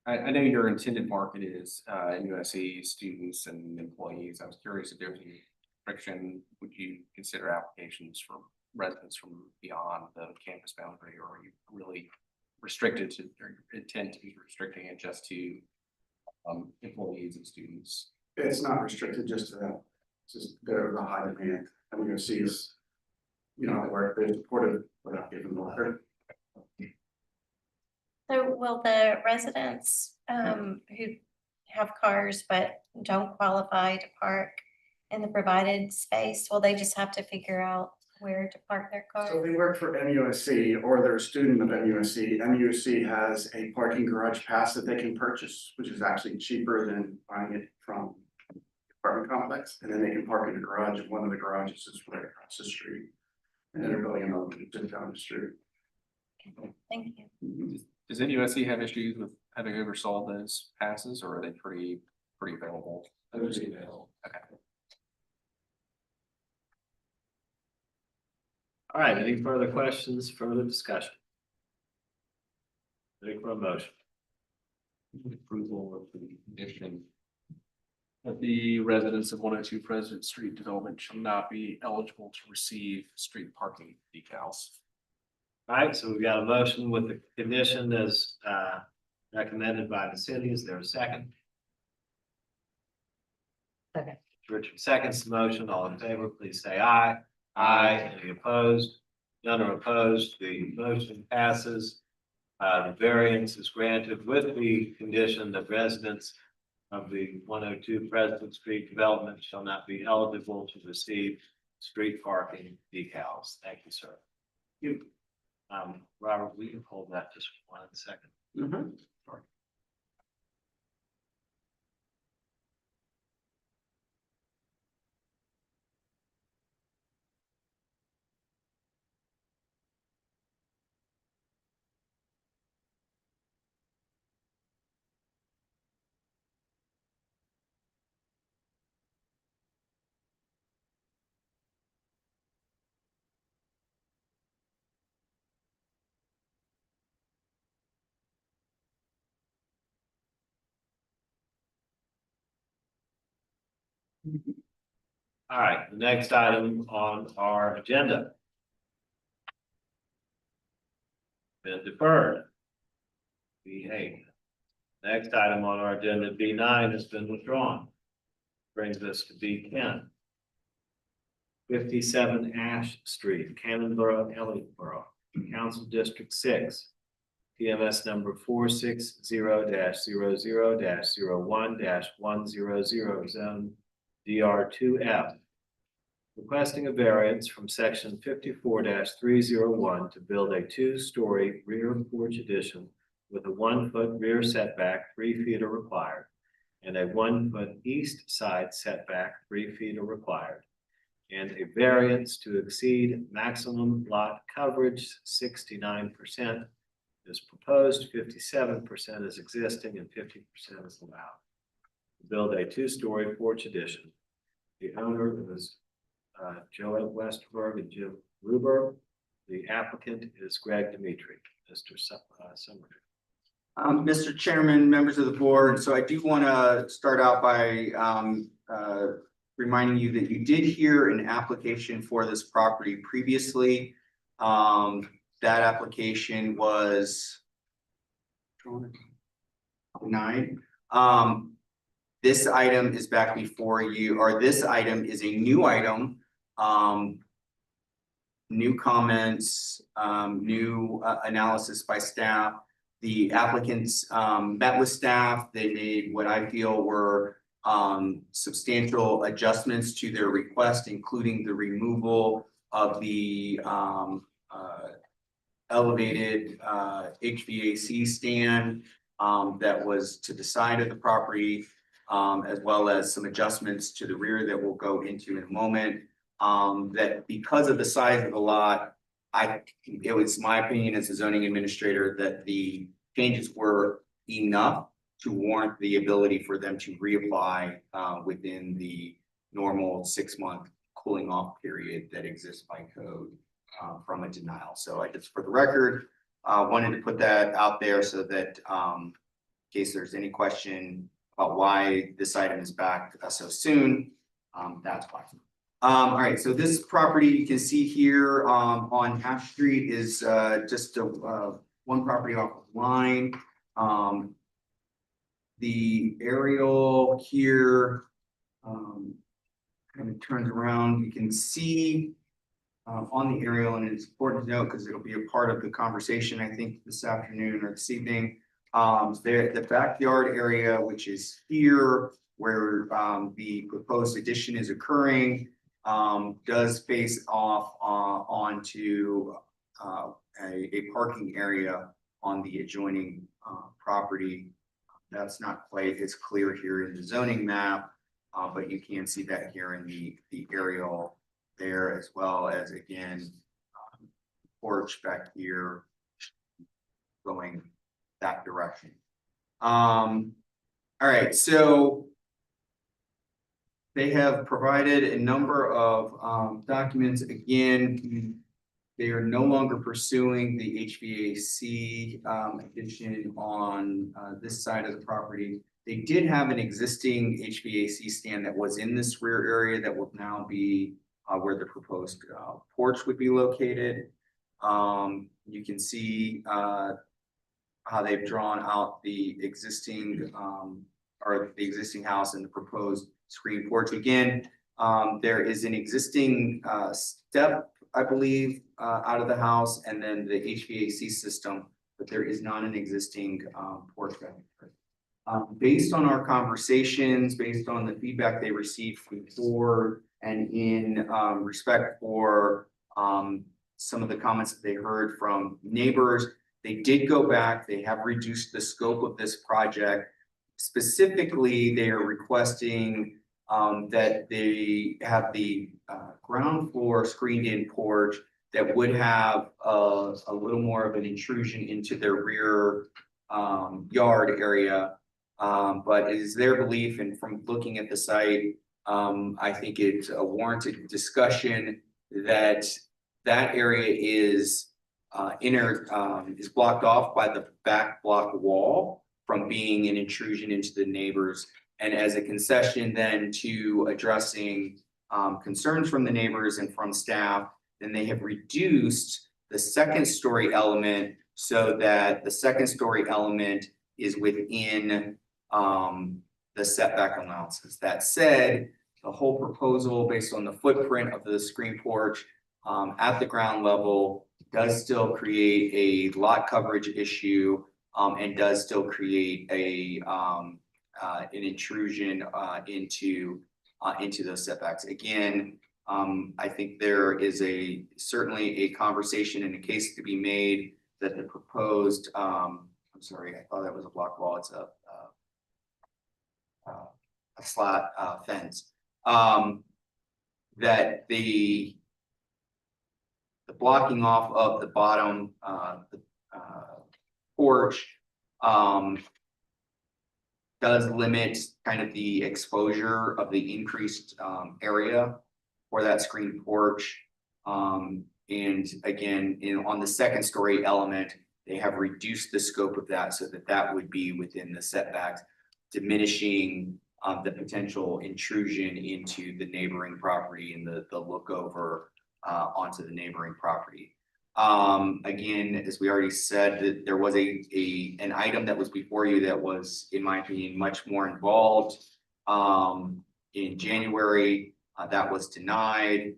I know your intended market is USC students and employees. I was curious if there's any restriction. Would you consider applications for residents from beyond the campus boundary, or are you really restricted to, or intend to be restricting it just to employees and students? It's not restricted just to that. It's just there's a high demand. And we're gonna see is, they're supportive without giving the letter. So will the residents who have cars but don't qualify to park in the provided space, will they just have to figure out where to park their So car? they work for MUSC or they're a student of MUSC. MUSC has a parking garage pass that they can purchase, which is actually cheaper than buying it from the apartment complex. And then they can park in the garage. One of the garages is right across the street. And then they're building another one just down the street. Thank you. Does NUSC have issues with having oversold those passes, or are they pretty available? Those emails. Okay. All right, any further questions, further discussion? Ready for a motion? Approval of the condition that the residents of 102 President Street development shall not be eligible to receive street parking decals. All right, so we've got a motion with the condition as recommended by the city. Is there a second? Okay. Richard seconds the motion. All in favor, please say aye. Aye. Any opposed? None are opposed. The motion passes. The variance is granted with the condition that residents of the 102 President Street development shall not be eligible to receive street parking decals. Thank you, sir. Robert, we can hold that just for 1 second. Sorry. All right, the next item on our agenda been deferred. B8. Next item on our agenda, B9, has been withdrawn. Brings us to B10. 57 Ash Street, Cannonboro, Elliotboro, Council District 6. PMS number 460-00-01-100, zone DR2F. Requesting a variance from section 54-301 to build a two-story rear porch addition with a 1-foot rear setback, 3 feet are required, and a 1-foot east side setback, 3 feet are required, and a variance to exceed maximum lot coverage 69% is proposed, 57% is existing, and 50% is allowed. Build a two-story porch addition. The owner is Joe Westerberg and Jim Ruber. The applicant is Greg Dimitri. Mr. Summer. Mr. Chairman, members of the board, so I do want to start out by reminding you that you did hear an application for this property previously. That application was denied. This item is back before you, or this item is a new item. New comments, new analysis by staff. The applicants met with staff. They made what I feel were substantial adjustments to their request, including the removal of the elevated HVAC stand that was to the side of the property, as well as some adjustments to the rear that we'll go into in a moment. That because of the size of the lot, it was my opinion as a zoning administrator that the changes were enough to warrant the ability for them to reapply within the normal 6-month cooling off period that exists by code from a denial. So I just, for the record, wanted to put that out there so that in case there's any question about why this item is back so soon, that's why. All right, so this property you can see here on Ash Street is just one property off of line. The aerial here kind of turns around. You can see on the aerial, and it's important to note because it'll be a part of the conversation, I think, this afternoon or this evening. The backyard area, which is here where the proposed addition is occurring, does face off onto a parking area on the adjoining property. That's not quite as clear here in the zoning map, but you can see that here in the aerial there, as well as, again, porch back here going that direction. All right, so they have provided a number of documents. Again, they are no longer pursuing the HVAC addition on this side of the property. They did have an existing HVAC stand that was in this rear area that will now be where the proposed porch would be located. You can see how they've drawn out the existing house and the proposed screen porch. Again, there is an existing step, I believe, out of the house, and then the HVAC system, but there is not an existing porch back there. Based on our conversations, based on the feedback they received from the board, and in respect for some of the comments that they heard from neighbors, they did go back. They have reduced the scope of this project. Specifically, they are requesting that they have the ground floor screened in porch that would have a little more of an intrusion into their rear yard area. But it is their belief, and from looking at the site, I think it's a warranted discussion that that area is blocked off by the back block wall from being an intrusion into the neighbors. And as a concession then to addressing concerns from the neighbors and from staff, then they have reduced the second story element so that the second story element is within the setback allowances. That said, the whole proposal based on the footprint of the screen porch at the ground level does still create a lot coverage issue and does still create an intrusion into those setbacks. Again, I think there is certainly a conversation and a case to be made that the proposed, I'm sorry, I thought that was a block wall. It's a slat fence. That the blocking off of the bottom porch does limit kind of the exposure of the increased area for that screen porch. And again, on the second story element, they have reduced the scope of that so that that would be within the setbacks, diminishing the potential intrusion into the neighboring property and the look over onto the neighboring property. Again, as we already said, that there was an item that was before you that was, in my opinion, much more involved. In January, that was denied.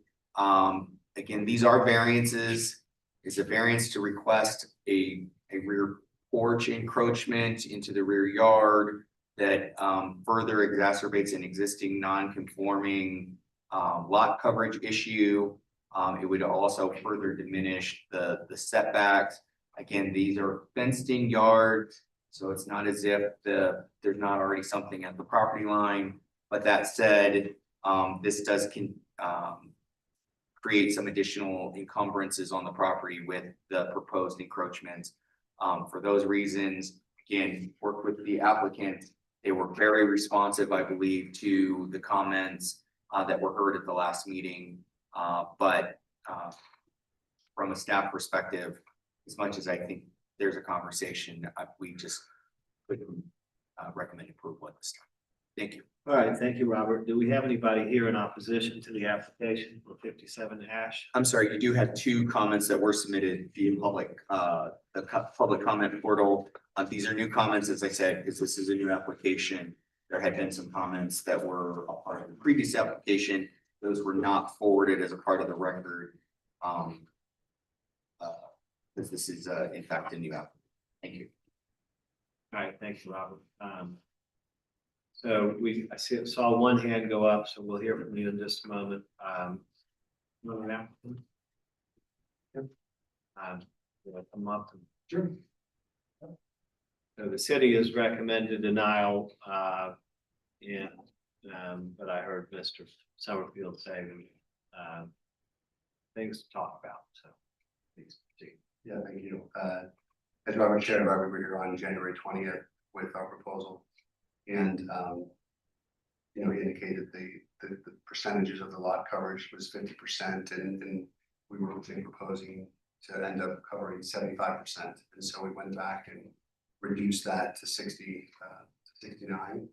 Again, these are variances. It's a variance to request a rear porch encroachment into the rear yard that further exacerbates an existing non-conforming lot coverage issue. It would also further diminish the setbacks. Again, these are fenced-in yards, so it's not as if there's not already something at the property line. But that said, this does create some additional encumbrances on the property with the proposed encroachments. For those reasons, again, worked with the applicant. They were very responsive, I believe, to the comments that were heard at the last meeting. But from a staff perspective, as much as I think there's a conversation, we just couldn't recommend approval at this time. Thank you. All right, thank you, Robert. Do we have anybody here in opposition to the application for 57 Ash? I'm sorry, you do have two comments that were submitted via the public comment portal. These are new comments, as I said, because this is a new application. There had been some comments that were a part of the previous application. Those were not forwarded as a part of the record. Because this is in fact a new application. Thank you. All right, thank you, Robert. So I saw one hand go up, so we'll hear from you in just a moment. Another applicant? Yep. Will come up? Sure. So the city has recommended denial, but I heard Mr. Summerfield say things to talk about, so please proceed. Yeah, thank you. As Robert shared, we were here on January 20th with our proposal. And, he indicated the percentages of the lot coverage was 50%, and we were proposing to end up covering 75%. And so we went back and reduced that to 69.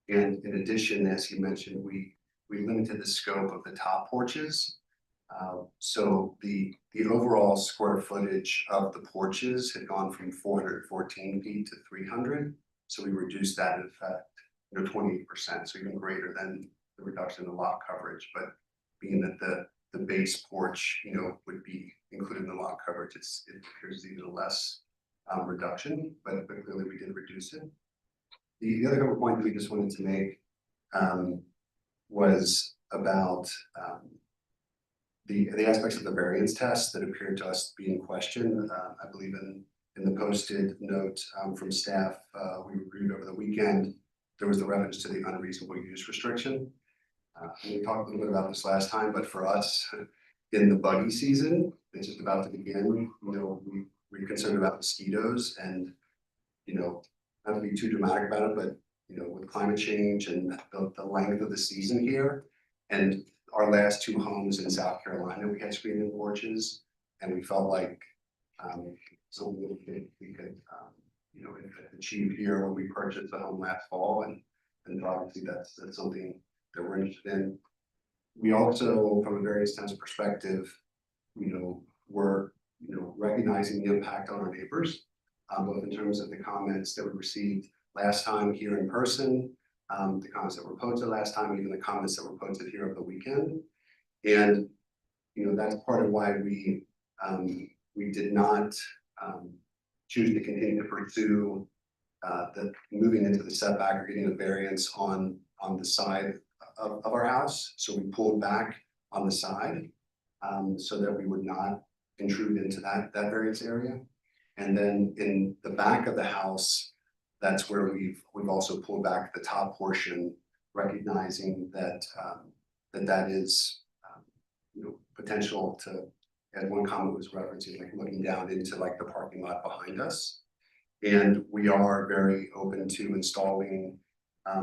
And in addition, as he mentioned, we limited the scope of the top porches. So the overall square footage of the porches had gone from 414 feet to 300. So we reduced that in fact, 28%, so even greater than the reduction in the lot coverage. But being that the base porch, would be included in the lot coverage, it appears even less reduction, but clearly we did reduce it. The other couple points we just wanted to make was about the aspects of the variance test that appeared to us be in question. I believe in the posted note from staff we reviewed over the weekend, there was the reference to the unreasonable use restriction. We talked a little bit about this last time, but for us in the buggy season, it's just about to begin. We're concerned about mosquitoes and, not to be too dramatic about it, but, with climate change and the length of the season here, and our last two homes in South Carolina, we had screening porches, and we felt like something we could achieve here when we purchased the home last fall, and obviously that's something that we're interested in. We also, from a various times perspective, we're recognizing the impact on our neighbors, both in terms of the comments that we received last time here in person, the comments that were posted last time, even the comments that were posted here over the weekend. And, that's part of why we did not choose to continue to pursue the moving into the setback or getting a variance on the side of our house. So we pulled back on the side so that we would not intrude into that variance area. And then in the back of the house, that's where we've also pulled back the top portion, recognizing that that is potential to, as one comment was referencing, like looking down into like the parking lot behind us. And we are very open to installing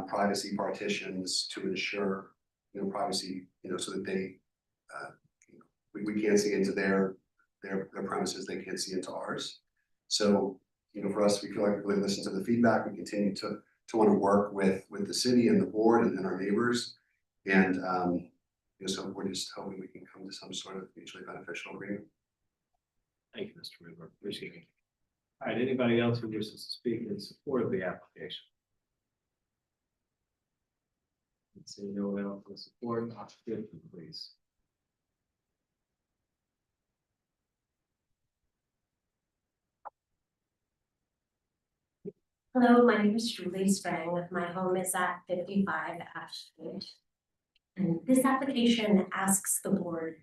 privacy partitions to ensure privacy, so that they we can't see into their premises, they can't see into ours. So for us, we feel like we really listen to the feedback. We continue to want to work with the city and the board and our neighbors, and so we're just hoping we can come to some sort of mutually beneficial agreement. Thank you, Mr. Ruber. Appreciate it. All right, anybody else who wishes to speak in support of the application? Let's see, no one else in support, option 50, please. Hello, my name is Julie Spang. My home is at 55 Ashwood. And this application asks the board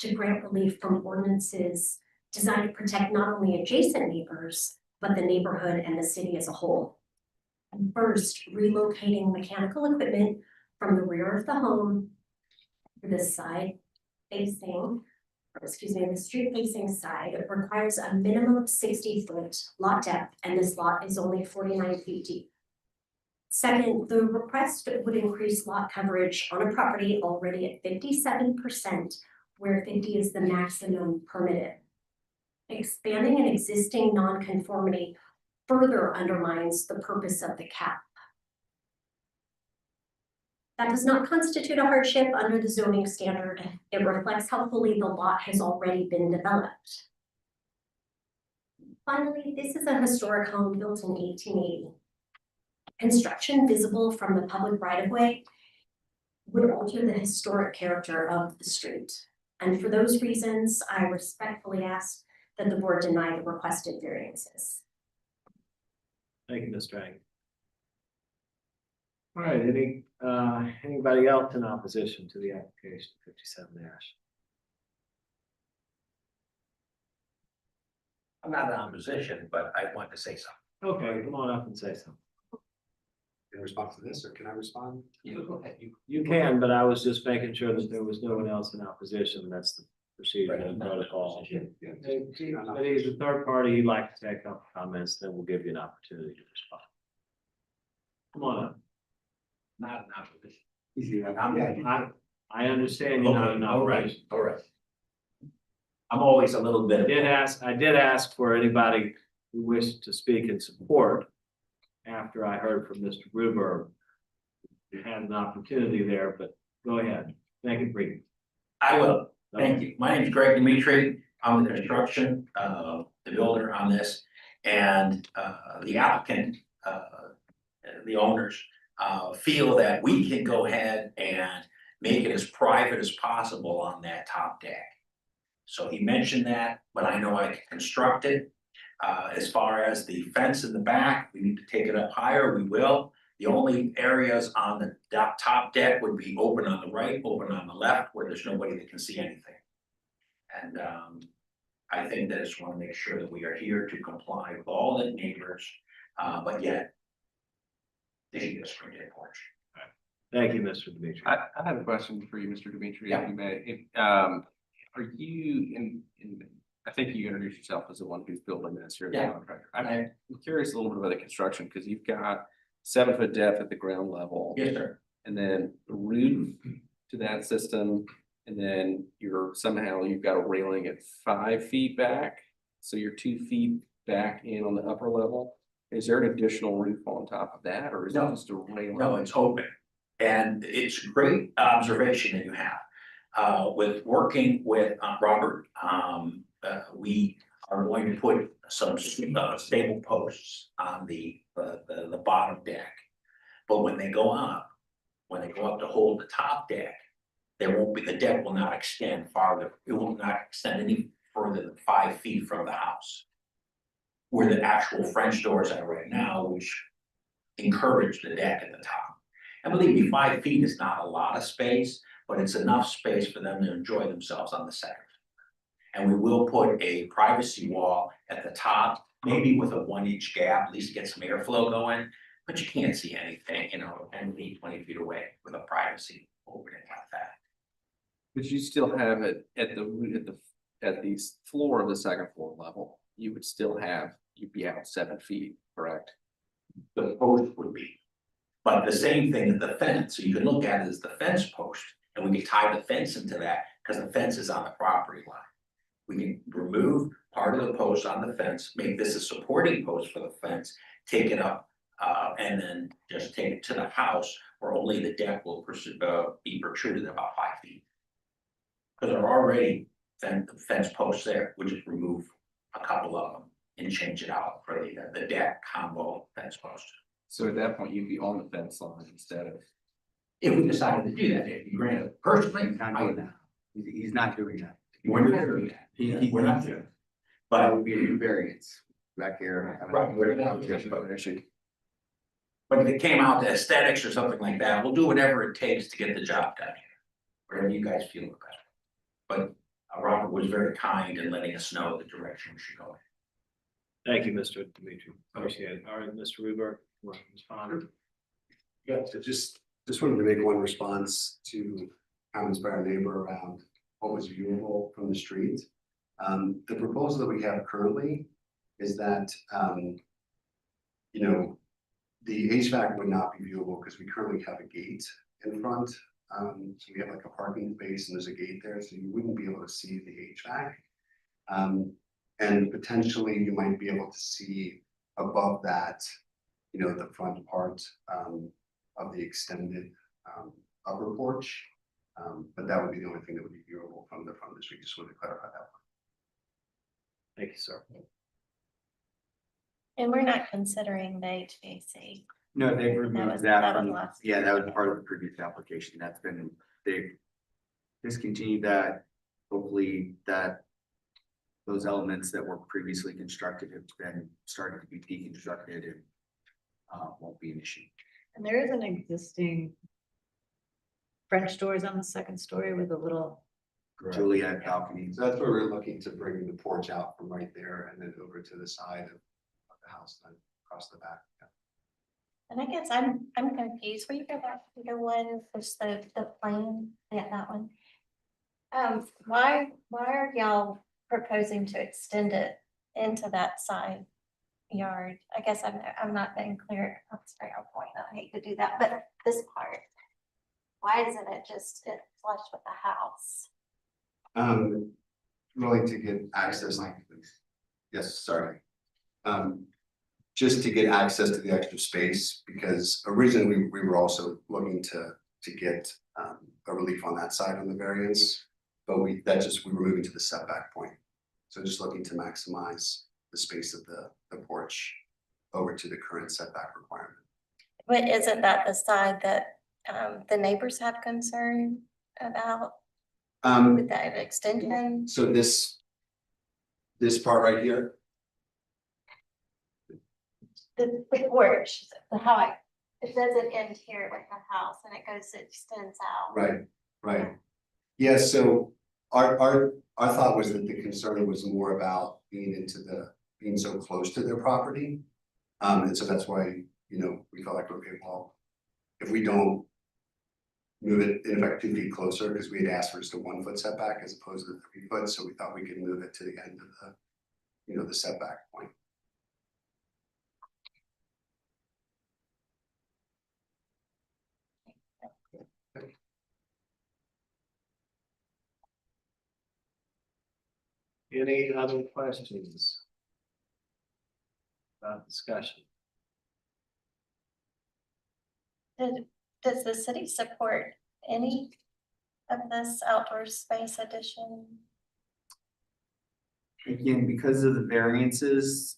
to grant relief from ordinances designed to protect not only adjacent neighbors, but the neighborhood and the city as a whole. And first, relocating mechanical equipment from the rear of the home to the side facing, the street facing side, it requires a minimum of 60-foot lot depth, and this lot is only 49 feet deep. Second, the request would increase lot coverage on a property already at 57%, where 50 is the maximum permitted. Expanding an existing nonconformity further undermines the purpose of the cap. That does not constitute a hardship under the zoning standard. It reflects how fully the lot has already been developed. Finally, this is a historic home built in 1880. Construction visible from the public right-of-way would alter the historic character of the street. And for those reasons, I respectfully ask that the board deny the requested variances. Thank you, Ms. Strang. All right, anybody else in opposition to the application 57 Ash? I'm not in opposition, but I want to say something. Okay, come on up and say something. In response to this, or can I respond? Go ahead. You can, but I was just making sure that there was no one else in opposition. That's the procedure and protocol. Yeah. But he's a third party. He'd like to take up comments, then we'll give you an opportunity to respond. Come on up. Not an opposition. I understand you're not in All right, opposition. all right. I'm always a little bit. I did ask for anybody who wished to speak in support after I heard from Mr. Gruber. You had an opportunity there, but go ahead. Make it brief. I will. Thank you. My name is Greg Dimitri. I'm the construction, the builder on this, and the applicant, the owners, feel that we can go ahead and make it as private as possible on that top deck. So he mentioned that, but I know I can construct it. As far as the fence in the back, we need to take it up higher, we will. The only areas on the top deck would be open on the right, open on the left, where there's nobody that can see anything. And I think that I just want to make sure that we are here to comply with all the neighbors, but yet they should get a screen door porch. Thank you, Mr. Dimitri. I have a question for you, Mr. Dimitri, Yeah. if you may. Are you I think you introduced yourself as the one who's building this, you're the Yeah. contractor. I'm curious a little bit about the construction, because you've got 7-foot depth at the ground level. Yes, sir. And then the roof to that system, and then you've got a railing at 5 feet back, so you're 2 feet back in on the upper level. Is there an additional roof on top of that, or is it No. just a railing? No, it's open. And it's a great observation that you have. With working with Robert, we are going to put some stable posts on the bottom deck. But when they go up to hold the top deck, the deck will not extend farther, it will not extend any further than 5 feet from the house. Where the actual French doors are right now, which encourage the deck at the top. And believe me, 5 feet is not a lot of space, but it's enough space for them to enjoy themselves on the second floor. And we will put a privacy wall at the top, maybe with a 1-inch gap, at least get some airflow going. But you can't see anything, 10 feet, 20 feet away with a privacy opening like that. But you still have it at the floor of the second floor level, you'd be out 7 feet, correct? The post would be. But the same thing as the fence, so you can look at it as the fence post, and we can tie the fence into that, because the fence is on the property line. We can remove part of the post on the fence, make this a supporting post for the fence, take it up, and then just take it to the house, where only the deck will be protruded about 5 feet. Because there are already fence posts there, we just remove a couple of them and change it out for the deck combo fence post. So at that point, you'd be on the fence line instead of. If we decided to do that, it'd be granted. Personally, He's not doing that. He's not doing that. we're not doing that. We're not doing it. That But, would be a new variance back here. right, we're not doing it. But if it came out to aesthetics or something like that, we'll do whatever it takes to get the job done here. Whatever you guys feel about it. But Robert was very kind in letting us know the direction we should go in. Thank you, Mr. Dimitri. Appreciate it. All right, Mr. Ruber, you want to respond? Yeah, so just wanted to make one response to comments by our neighbor around what was viewable from the street. The proposal that we have currently is that, the HVAC would not be viewable because we currently have a gate in front. So we have like a parking space and there's a gate there, so you wouldn't be able to see the HVAC. And potentially you might be able to see above that, the front part of the extended upper porch. But that would be the only thing that would be viewable from the street. Just wanted to clarify that. Thank you, sir. And we're not considering the HVAC. No, they've That removed was- that that was from, last yeah, that was year. part of the previous application. That's been, they've discontinued that. Hopefully that those elements that were previously constructed have been started to be deconstructed and won't be an issue. And there is an existing French doors on the second story with a little, Juliet balcony. So that's where we're looking to bring the porch out from right there and then over to the side of the house, then across the back. Yeah. And I guess I'm confused. Will you go back to the one, just the plane? Yeah, that one. Why are y'all proposing to extend it into that side yard? I guess I'm not being clear. That's a fair point. I hate to do that, but this part, why isn't it just flush with the house? Really to get access, yes, sorry. Just to get access to the extra space, because originally we were also looking to get a relief on that side on the variance. But we were moving to the setback point. So just looking to maximize the space of the porch over to the current setback requirement. But isn't that the side that the neighbors have concern about with that extension? So this part right here, The porch, it doesn't end here with the house and it extends out. right. Yeah, so our thought was that the concern was more about being so close to their property. And so that's why, we felt like, okay, well, if we don't move it in fact 2 feet closer, because we had asked for just a 1 foot setback as opposed to 3 foot, so we thought we could move it to the end of the setback point. Any other questions? About discussion? Does the city support any of this outdoor space addition? again, because of the variances,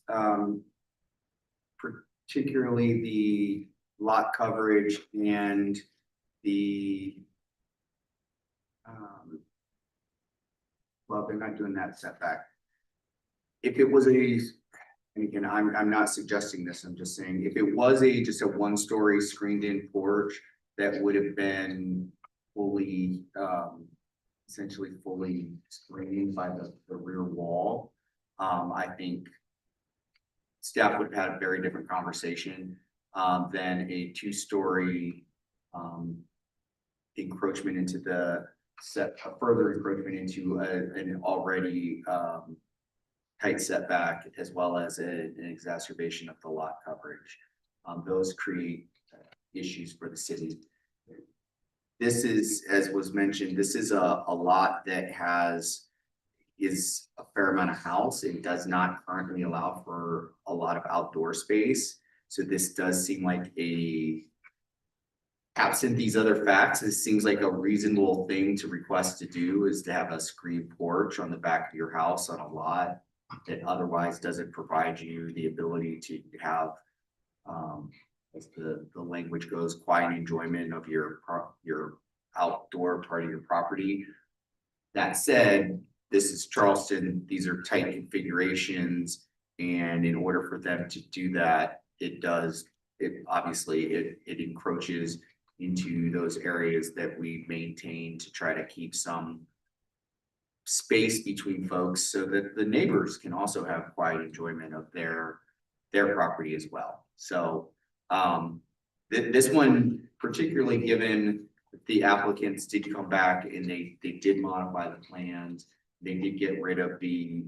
particularly the lot coverage and the well, they're not doing that setback. If it was and again, I'm not suggesting this, I'm just saying, if it was just a one-story screened in porch that would have been fully, essentially fully screened by the rear wall, I think staff would have had a very different conversation, than a two-story, encroachment into a further encroachment into an already, tight setback, as well as an exacerbation of the lot coverage. Those create issues for the city. This is, as was mentioned, this is a lot that is a fair amount of house. It does not currently allow for a lot of outdoor space. So this does seem like absent these other facts, it seems like a reasonable thing to request to do is to have a screened porch on the back of your house on a lot that otherwise doesn't provide you the ability to have, as the language goes, quiet enjoyment of your outdoor part of your property. That said, this is Charleston, these are tight configurations, and in order for them to do that, it obviously encroaches into those areas that we maintain to try to keep some space between folks so that the neighbors can also have quiet enjoyment of their property as well. So this one, particularly given the applicants did come back and they did modify the plans, they did get rid of the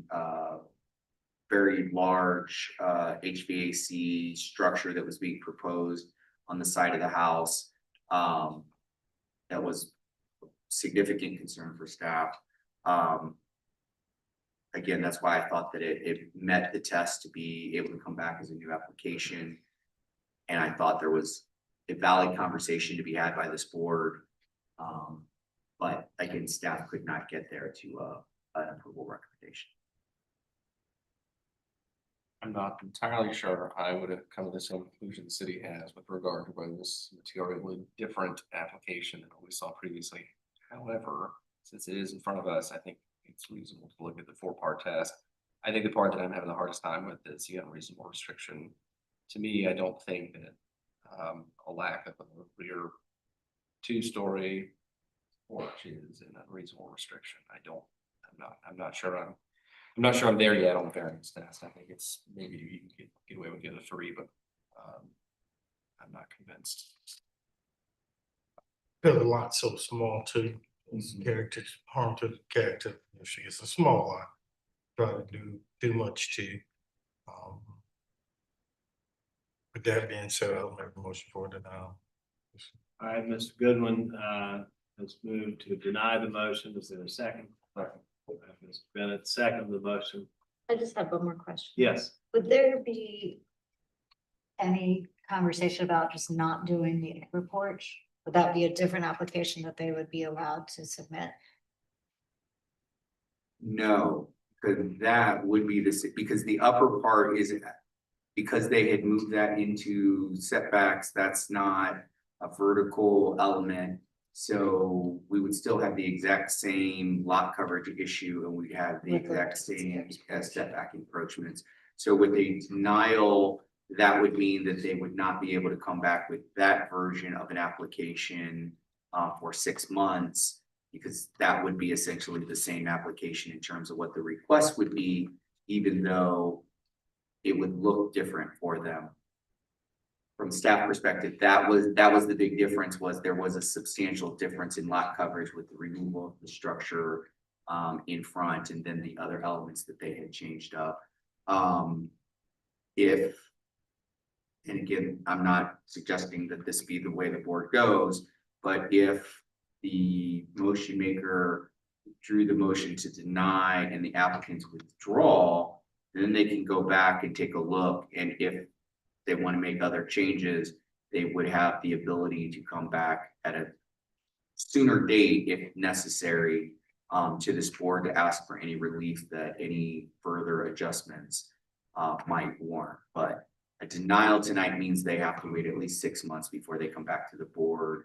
very large HVAC structure that was being proposed on the side of the house. That was significant concern for staff. Again, that's why I thought that it met the test to be able to come back as a new application. And I thought there was a valid conversation to be had by this board. But again, staff could not get there to an approval recommendation. I'm not entirely sure I would have come to the same conclusion the city has with regard to whether this is a materially different application than what we saw previously. However, since it is in front of us, I think it's reasonable to look at the 4-part test. I think the part that I'm having the hardest time with is the unreasonable restriction. To me, I don't think that a lack of a rear 2-story porch is an unreasonable restriction. I'm not sure I'm there yet on the variance test. I think it's maybe you can get away with the other 3, but I'm not convinced. Because the lot's so small too, it's harm to the character. It's a small lot, try to do much to. With that being said, I'll make a motion for denial. All right, Mr. Goodwin, has moved to deny the motion. Is there a second? Mr. Bennett, second the motion. I just have one more question. Yes. Would there be any conversation about just not doing the upper porch? Would that be a different application that they would be allowed to submit? No, because that would be because the upper part isn't, because they had moved that into setbacks, that's not a vertical element. So we would still have the exact same lot coverage issue and we'd have the exact same setback encroachments. So with a denial, that would mean that they would not be able to come back with that version of an application for 6 months, because that would be essentially the same application in terms of what the request would be, even though it would look different for them. From staff perspective, that was the big difference, was there was a substantial difference in lot coverage with the removal of the structure in front, and then the other elements that they had changed up. And again, I'm not suggesting that this be the way the board goes, but if the motion maker drew the motion to deny and the applicants withdraw, then they can go back and take a look, and if they want to make other changes, they would have the ability to come back at a sooner date if necessary, to this board to ask for any relief that any further adjustments might warrant. But a denial tonight means they have to wait at least 6 months before they come back to the board.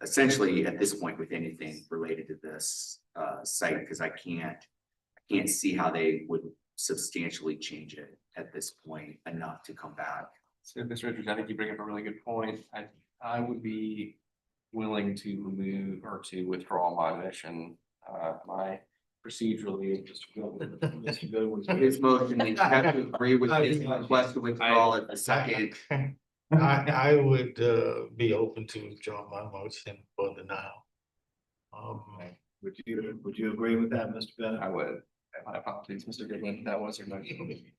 Essentially at this point with anything related to this site, because I can't see how they would substantially change it at this point enough to come back. So, Mr. Richards, I think you bring up a really good point. I would be willing to remove or to withdraw my motion. My procedurally, Mr. Goodwin's. His motion, you have to agree with his request to withdraw at the second. I would be open to withdraw my motion for denial. Would you agree with that, Mr. Bennett? I would. My apologies, Mr. Goodwin, that was your motion.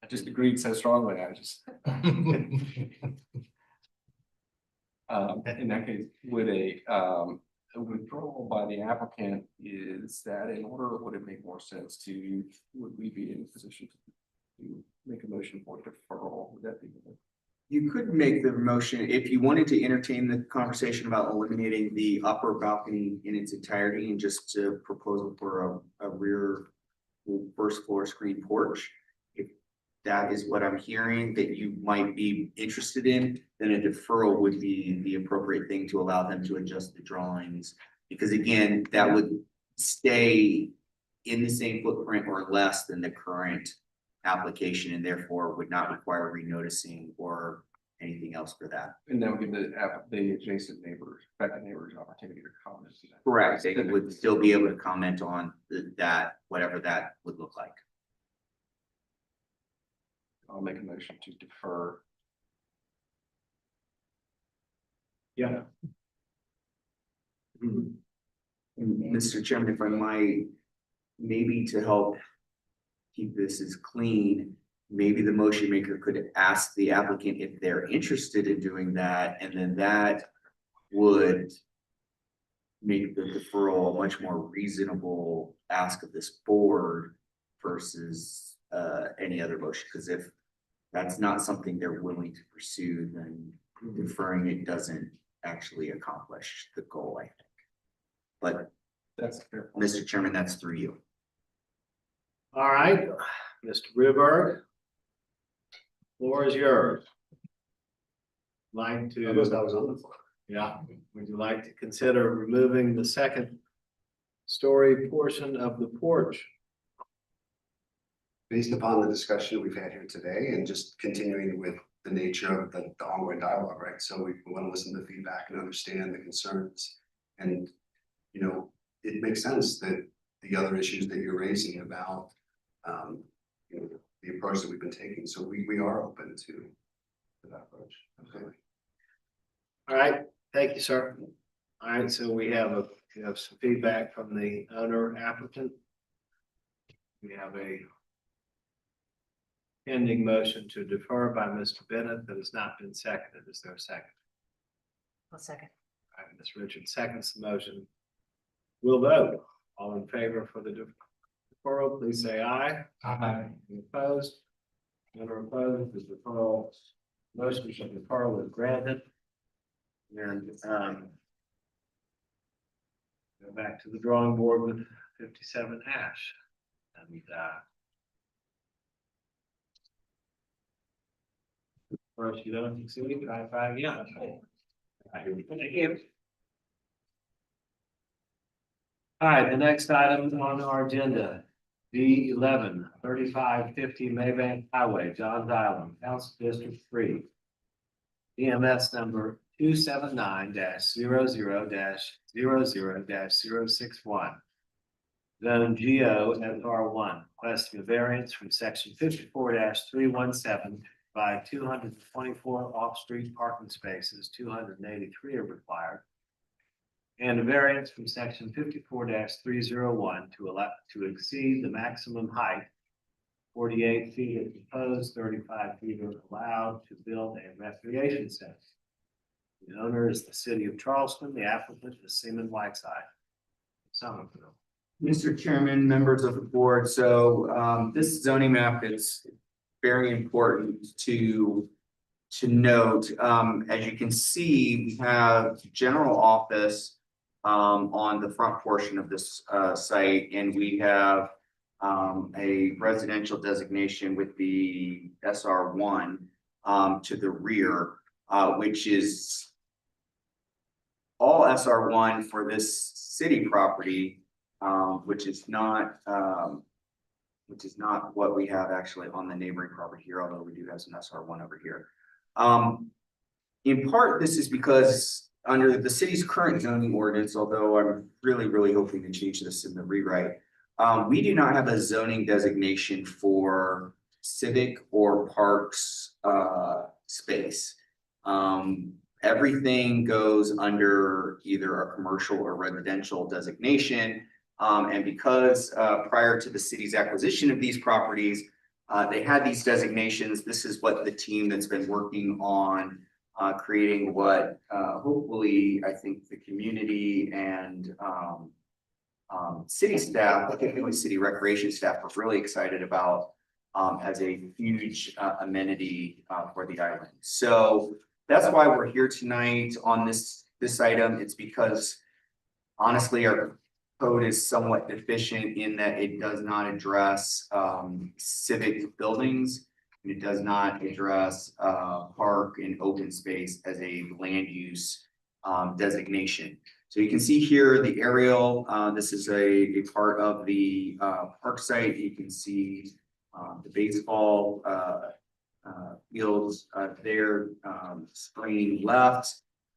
I just agreed so strongly, I just. In that case, would a withdrawal by the applicant, is that in order, would it make more sense to, would we be in a position to make a motion for deferral? Would that be? You could make the motion if you wanted to entertain the conversation about eliminating the upper balcony in its entirety and just to proposal for a rear first floor screen porch. If that is what I'm hearing that you might be interested in, then a deferral would be the appropriate thing to allow them to adjust the drawings. Because again, that would stay in the same footprint or less than the current application and therefore would not require renoticing or anything else for that. And that would give the adjacent neighbors, affected neighbors, an opportunity to comment. Correct. They would still be able to comment on that, whatever that would look like. I'll make a motion to defer. Yeah. And Mr. Chairman, if I might, maybe to help keep this as clean, maybe the motion maker could ask the applicant if they're interested in doing that, and then that would make the deferral a much more reasonable ask of this board versus any other motion. Because if that's not something they're willing to pursue, then deferring it doesn't actually accomplish the goal, I think. But That's fair. Mr. Chairman, that's through you. All right, Mr. Ruberg. Floor is yours. Like to. I guess that was on the floor. Yeah, would you like to consider removing the second story portion of the porch? Based upon the discussion we've had here today and just continuing with the nature of the ongoing dialogue, right? So we want to listen to feedback and understand the concerns. And, you know, it makes sense that the other issues that you're raising about, you know, the approach that we've been taking. So we are open to that approach. Absolutely. All right, thank you, sir. All right, so we have some feedback from the owner applicant. We have a pending motion to defer by Mr. Bennett that has not been seconded. Is there a second? One second. All right, Ms. Richards seconds the motion. We'll vote. All in favor for the deferral, please say aye. Aye. Any opposed? None are opposed. The deferral, motion for deferral is granted. And go back to the drawing board with 57 hash. And first, you don't succeed, try again. All right, the next item on our agenda, D11 3550 Maybank Highway, Johns Island, Council District 3. EMS number 279-00-00-061. Zone GO FR1, requesting a variance from section 54-317 by 224 off-street parking spaces, 283 are required. And a variance from section 54-301 to exceed the maximum height, 48 feet is proposed, 35 feet are allowed to build a recreation center. The owner is the city of Charleston, the applicant is Seaman Whiteside. Somerville. Mr. Chairman, members of the board, so this zoning map is very important to note. As you can see, we have general office on the front portion of this site, and we have a residential designation with the SR1 to the rear, which is all SR1 for this city property, which is not what we have actually on the neighboring property here, although we do have some SR1 over here. In part, this is because under the city's current zoning ordinance, although I'm really hoping to change this in the rewrite, we do not have a zoning designation for civic or parks space. Everything goes under either a commercial or residential designation. And because prior to the city's acquisition of these properties, they had these designations. This is what the team that's been working on creating what hopefully I think the community and city staff, particularly city recreation staff, are really excited about as a huge amenity for the island. So that's why we're here tonight on this item. It's because honestly, our code is somewhat deficient in that it does not address civic buildings. And it does not address park and open space as a land use designation. So you can see here the aerial. This is a part of the park site. You can see the baseball fields there, screen left.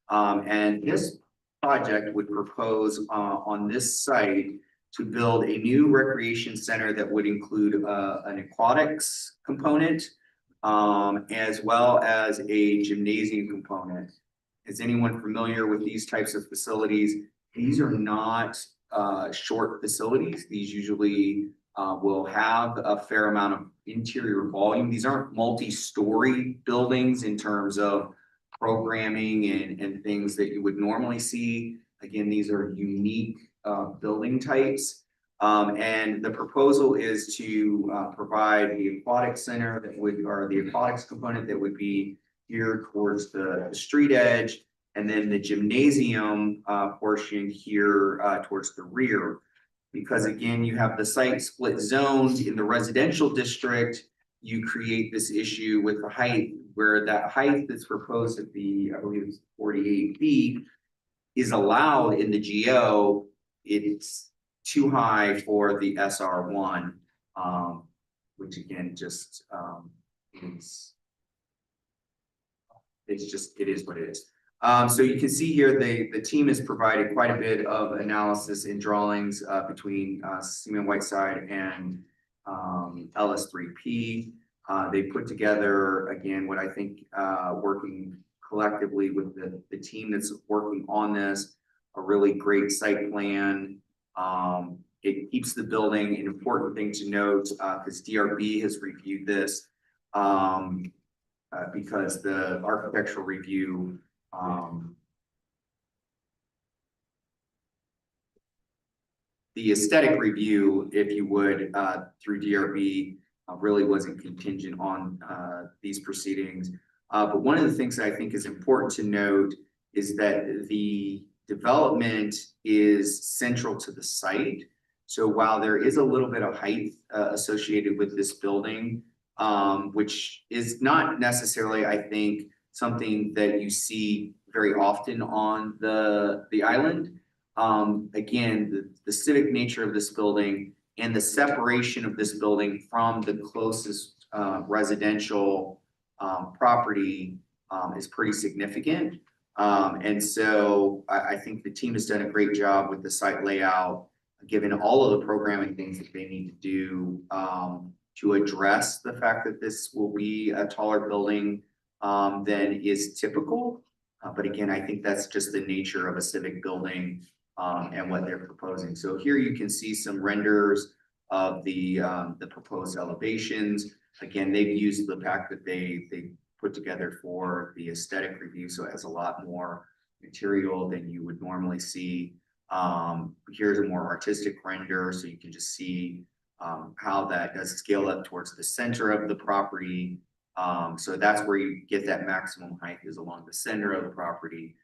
And this project would propose on this site to build a new recreation center that would include an aquatics component, as well as a gymnasium component. Is anyone familiar with these types of facilities? These are not short facilities. These usually will have a fair amount of interior volume. These aren't multi-story buildings in terms of programming and things that you would normally see. Again, these are unique building types. And the proposal is to provide the aquatic center that would, or the aquatics component that would be geared towards the street edge, and then the gymnasium portion here towards the rear. Because again, you have the site split zones in the residential district, you create this issue with the height, where that height that's proposed at the, I believe it's 48 feet, is allowed in the GO. It's too high for the SR1, which again, just it is what it is. So you can see here, the team has provided quite a bit of analysis and drawings between Seaman Whiteside and LS3P. They put together, again, what I think working collectively with the team that's working on this, a really great site plan. It keeps the building, an important thing to note, because DRB has reviewed this, because the architectural review the aesthetic review, if you would, through DRB, really wasn't contingent on these proceedings. But one of the things that I think is important to note is that the development is central to the site. So while there is a little bit of height associated with this building, which is not necessarily, I think, something that you see very often on the island. Again, the civic nature of this building and the separation of this building from the closest residential property is pretty significant. And so I think the team has done a great job with the site layout, given all of the programming things that they need to do to address the fact that this will be a taller building than is typical. But again, I think that's just the nature of a civic building and what they're proposing. So here you can see some renders of the proposed elevations. Again, they've used the fact that they put together for the aesthetic review, so it has a lot more material than you would normally see. Here's a more artistic render, so you can just see how that does scale up towards the center of the property. So that's where you get that maximum height, is along the center of the property.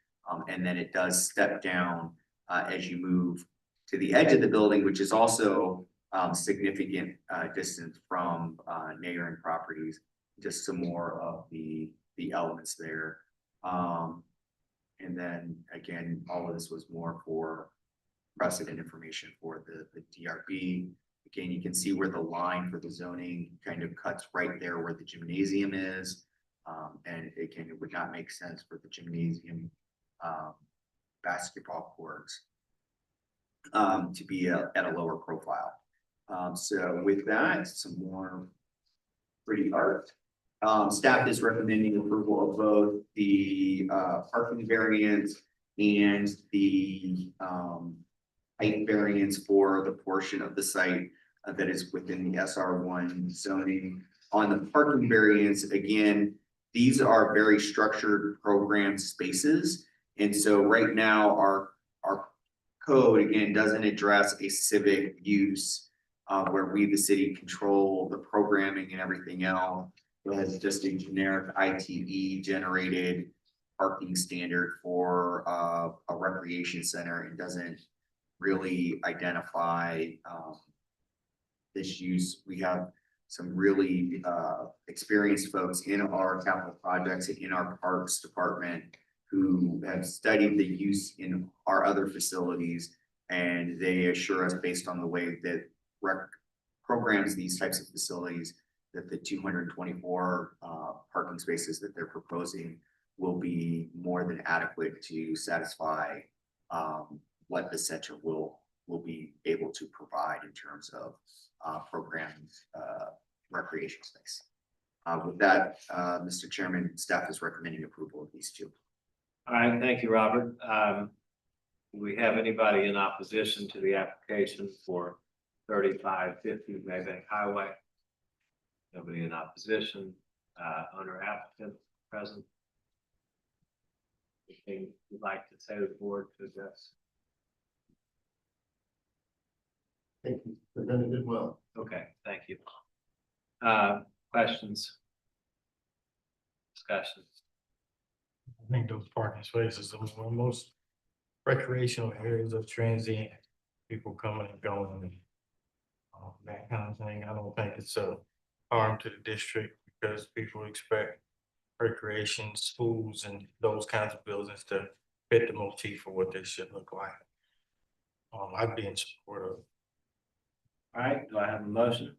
And then it does step down as you move to the edge of the building, which is also significant distance from neighboring properties, just some more of the elements there. And then again, all of this was more for precedent information for the DRB. Again, you can see where the line for the zoning kind of cuts right there where the gymnasium is. And again, it would not make sense for the gymnasium basketball courts to be at a lower profile. So with that, some more pretty art. Staff is recommending approval of both the parking variance and the height variance for the portion of the site that is within the SR1 zoning. On the parking variance, again, these are very structured program spaces. And so right now our code again doesn't address a civic use where we, the city, control the programming and everything else. It has just a generic ITE generated parking standard for a recreation center and doesn't really identify this use. We have some really experienced folks in our capital projects and in our parks department who have studied the use in our other facilities, and they assure us based on the way that rec programs these types of facilities that the 224 parking spaces that they're proposing will be more than adequate to satisfy what the center will be able to provide in terms of programmed recreation space. With that, Mr. Chairman, staff is recommending approval of these two. All right, thank you, Robert. Do we have anybody in opposition to the application for 3550 Maybank Highway? Nobody in opposition. Owner applicant present. Anything you'd like to say to the board to address? Thank you, presented it well. Okay, thank you. Questions? Discussions? I think those parking spaces are most recreational areas of transient, people coming and going and that kind of thing. I don't think it's a harm to the district because people expect recreation, schools and those kinds of buildings to fit the motif of what they should look like. I'd be in support of. All right, do I have a motion?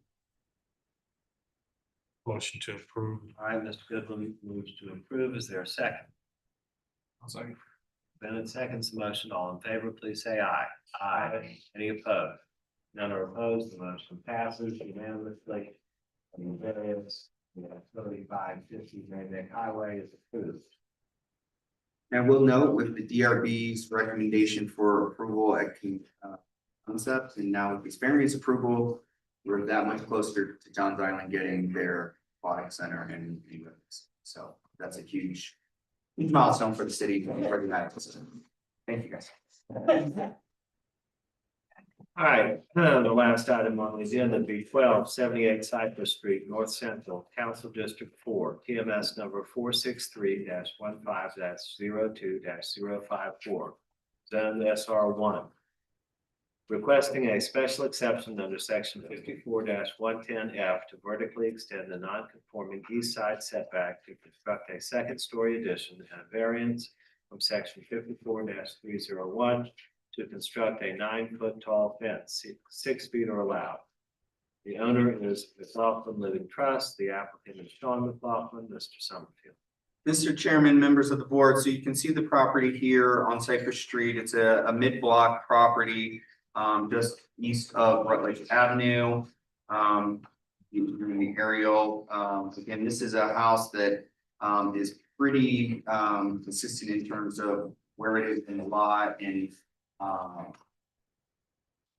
Motion to approve. All right, Mr. Goodwin moves to approve. Is there a second? I'll second. Bennett seconds the motion. All in favor, please say aye. Aye. Any opposed? None are opposed. The motion passes unanimously. And the variance, 3550 Maybank Highway is approved. And we'll note with the DRB's recommendation for approval at concept, and now with this variance approval, we're that much closer to Johns Island getting their aquatic center and so that's a huge milestone for the city. Thank you, guys. All right, the last item on the agenda, B12 78 Cypress Street, North Central, Council District 4, TMS number 463-15-02-054, zone SR1. Requesting a special exception under section 54-110F to vertically extend the non-conforming east side setback to construct a second-story addition and a variance from section 54-301 to construct a 9-foot tall fence, 6 feet are allowed. The owner is McLaughlin Living Trust. The applicant is Sean McLaughlin. Mr. Summerfield. Mr. Chairman, members of the board, so you can see the property here on Cypress Street. It's a mid-block property just east of Rutledge Avenue. In the aerial, again, this is a house that is pretty consistent in terms of where it is in the lot and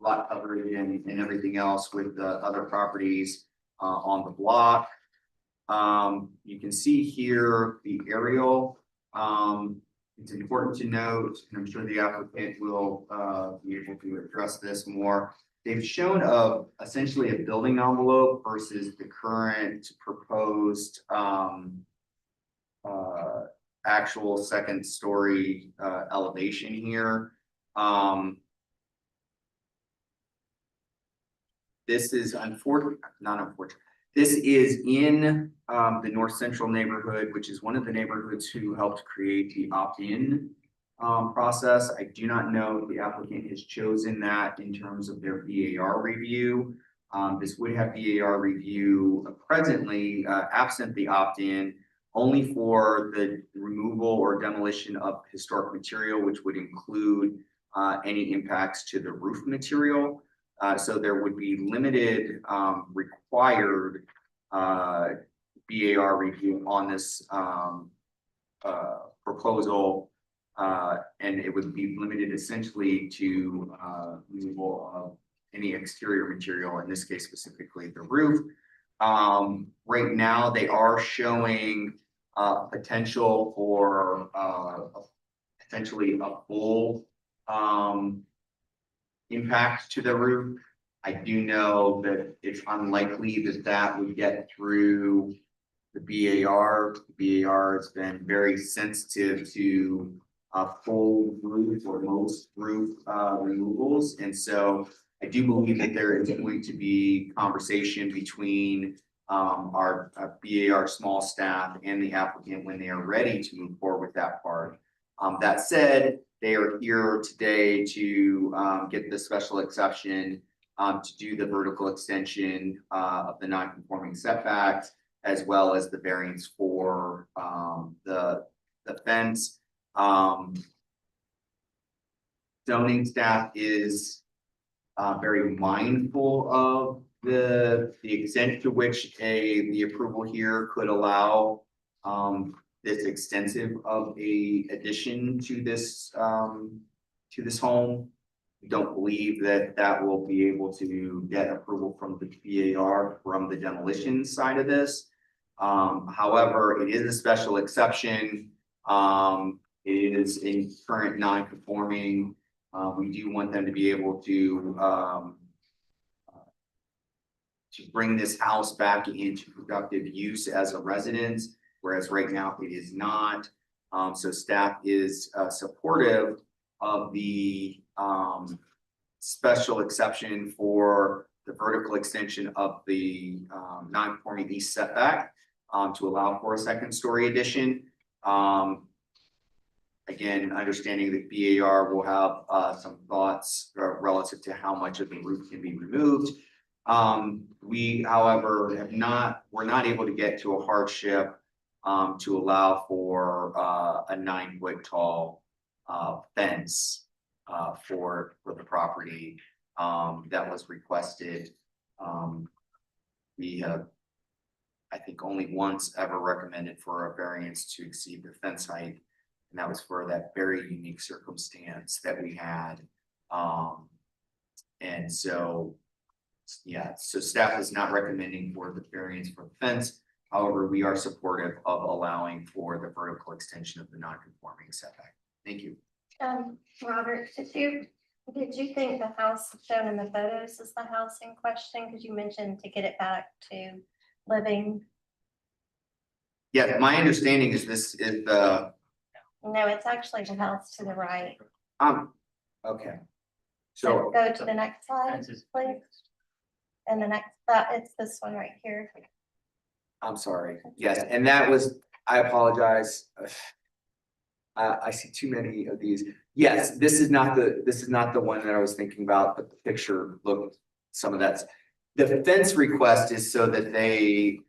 lot coverage and everything else with the other properties on the block. You can see here the aerial. It's important to note, and I'm sure the applicant will be able to address this more. They've shown essentially a building envelope versus the current proposed actual second story elevation here. This is not unfortunate. This is in the North Central neighborhood, which is one of the neighborhoods who helped create the opt-in process. I do not know if the applicant has chosen that in terms of their BAR review. This would have BAR review presently absent the opt-in only for the removal or demolition of historic material, which would include any impacts to the roof material. So there would be limited required BAR review on this proposal. And it would be limited essentially to removal of any exterior material, in this case specifically the roof. Right now they are showing potential for potentially a full impact to the roof. I do know that it's unlikely that that would get through the BAR. The BAR has been very sensitive to full roof or most roof removals. And so I do believe that there is going to be conversation between our BAR small staff and the applicant when they are ready to move forward with that part. That said, they are here today to get the special exception to do the vertical extension of the non-conforming setbacks, as well as the variance for the fence. Zoning staff is very mindful of the extent to which the approval here could allow this extensive of a addition to this home. We don't believe that that will be able to get approval from the BAR from the demolition side of this. However, it is a special exception. It is a current non-conforming. We do want them to be able to bring this house back into productive use as a residence, whereas right now it is not. So staff is supportive of the special exception for the vertical extension of the non-conforming east setback to allow for a second story addition. Again, understanding that BAR will have some thoughts relative to how much of the roof can be removed. We, however, we're not able to get to a hardship to allow for a 9-foot tall fence for the property that was requested. We have, I think, only once ever recommended for a variance to exceed the fence height, and that was for that very unique circumstance that we had. And so, yeah, so staff is not recommending for the variance for the fence. However, we are supportive of allowing for the vertical extension of the non-conforming setback. Thank you. Robert, did you think the house shown in the photos is the house in question? Because you mentioned to get it back to living. Yeah, my understanding is this is the. No, it's actually the house to the right. Okay. So go to the next slide, please. And the next, it's this one right here. I'm sorry. Yes, and that was, I apologize. I see too many of these. Yes, this is not the one that I was thinking about, but the picture looked, some of that's. The fence request is so that they